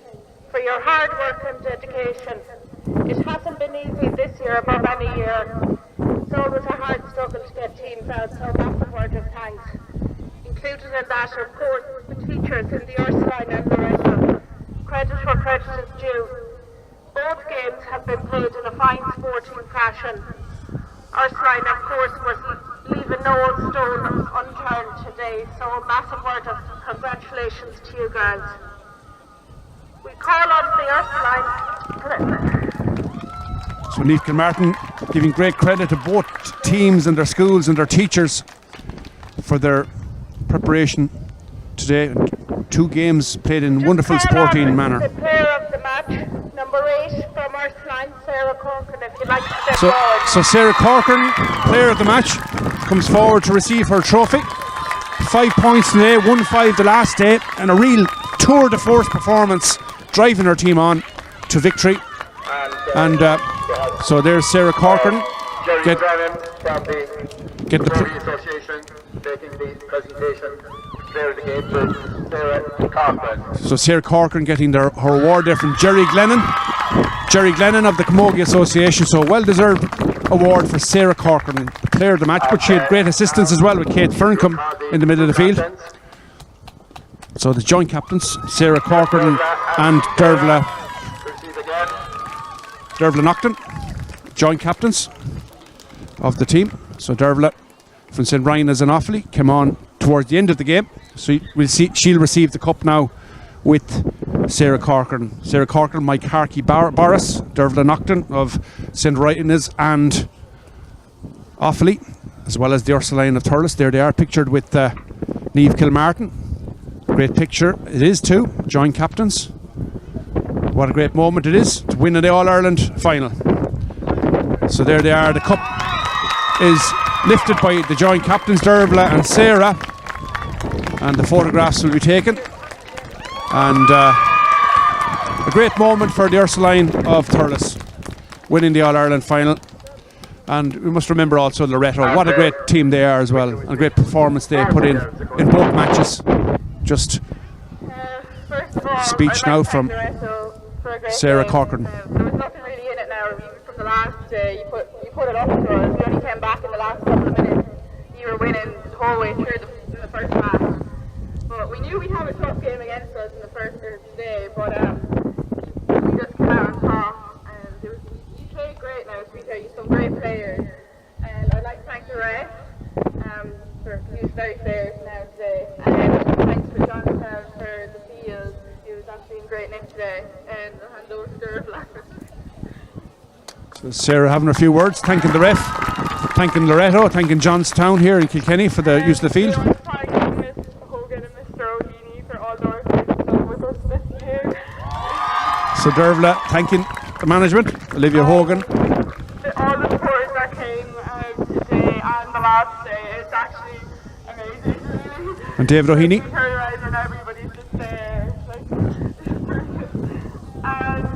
for your hard work and dedication. It hasn't been easy this year above any year. It's always a hard struggle to get teams out, so massive word of thanks. Included in that, of course, the teachers in the Ursuline and Loreto. Credit where credit is due. Both games have been played in a fine sporting fashion. Ursuline, of course, was leaving no stone unturned today, so a massive word of congratulations to you girls. We call on the Ursuline. So Niamh Gilmartin giving great credit to both teams and their schools and their teachers for their preparation today. 2 games played in wonderful sporting manner. The player of the match, number 8 from Ursuline, Sarah Corcoran, if you'd like to step forward. So Sarah Corcoran, player of the match, comes forward to receive her trophy. 5 points today, 1-5 the last day, and a real tour de force performance, driving her team on to victory. And so there's Sarah Corcoran. Jerry Brennan from the Camogie Association making the presentation. Player of the game to Sarah Corcoran. So Sarah Corcoran getting her award there from Jerry Glennon. Jerry Glennon of the Camogie Association. So a well-deserved award for Sarah Corcoran, the player of the match, but she had great assistance as well with Kate Ferncombe in the middle of the field. So the joint captains, Sarah Corcoran and Dervla Nocton, joint captains of the team. So Dervla from St. Ryan as an Offaly came on towards the end of the game. So she'll receive the cup now with Sarah Corcoran. Sarah Corcoran, Mike Harkey Boris, Dervla Nocton of St. Ryan's and Offaly, as well as the Ursuline Thurles. There they are pictured with Niamh Gilmartin. Great picture it is too, joint captains. What a great moment it is to win the All-Ireland final. So there they are, the cup is lifted by the joint captains Dervla and Sarah, and the photographs will be taken. And a great moment for the Ursuline of Thurles, winning the All-Ireland final. And we must remember also Loreto, what a great team they are as well, and a great performance they put in both matches. Just First of all, speech I'd now like to from thank Loreto for a great Sarah game. Corcoran. There was nothing really in it now. From the last day, you put it up to us. We only came back in the last couple of minutes. You were winning the whole way through the first half. But we knew we'd have a tough game against us in the first today. But we just came out on top. And you played great now, sweetheart. You some great players. And I'd like to thank the ref he was very fair now today. And thanks for Johnstown for the field. He was actually in great nick today. And I'll hand over to Dervla. So Sarah having a few words, thanking the ref, thanking Loreto, thanking Johnstown here in Kilkenny for the use of the field. I want to thank Ms. Hogan and Mr. O'Heaney for all the work they've done with us this year. So Dervla thanking the management, Olivia Hogan. All the supporters that came today and the last day, it's actually amazing. And David O'Heaney. Terrorising everybody's just there. And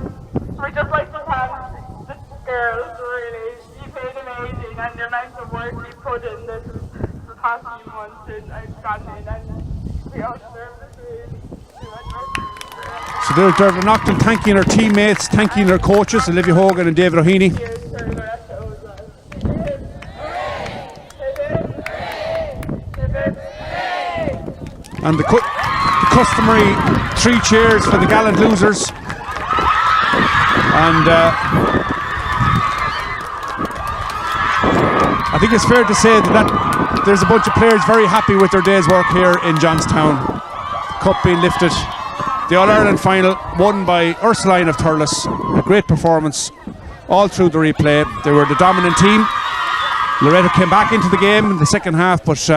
we'd just like to thank the girls, really. You played amazing, and the amount of work you put in the past few months is outstanding, and we all deserve this really. So there's Dervla Nocton thanking her teammates, thanking her coaches, Olivia Hogan and David O'Heaney. And the customary 3 cheers for the gallant losers. And I think it's fair to say that there's a bunch of players very happy with their day's work here in Johnstown. Cup being lifted. The All-Ireland final won by Ursuline Thurles. A great performance all through the replay. They were the dominant team. Loreto came back into the game in the second half, but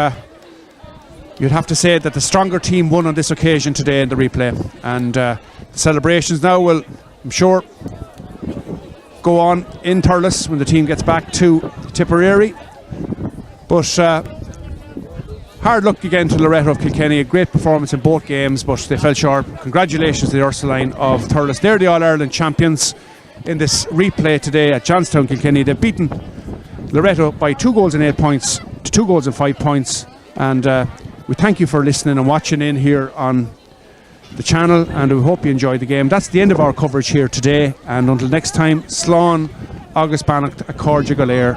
you'd have to say that the stronger team won on this occasion today in the replay. And the celebrations now will, I'm sure, go on in Thurles when the team gets back to Tipperary. But hard luck again to Loreto Kilkenny. A great performance in both games, but they fell short. Congratulations to the Ursuline of Thurles. They're the All-Ireland champions in this replay today at Johnstown Kilkenny. They've beaten Loreto by 2 goals and 8 points to 2 goals and 5 points. And we thank you for listening and watching in here on the channel, and we hope you enjoyed the game. That's the end of our coverage here today, and until next time, Slán agus Bannacht a Cordial Galair.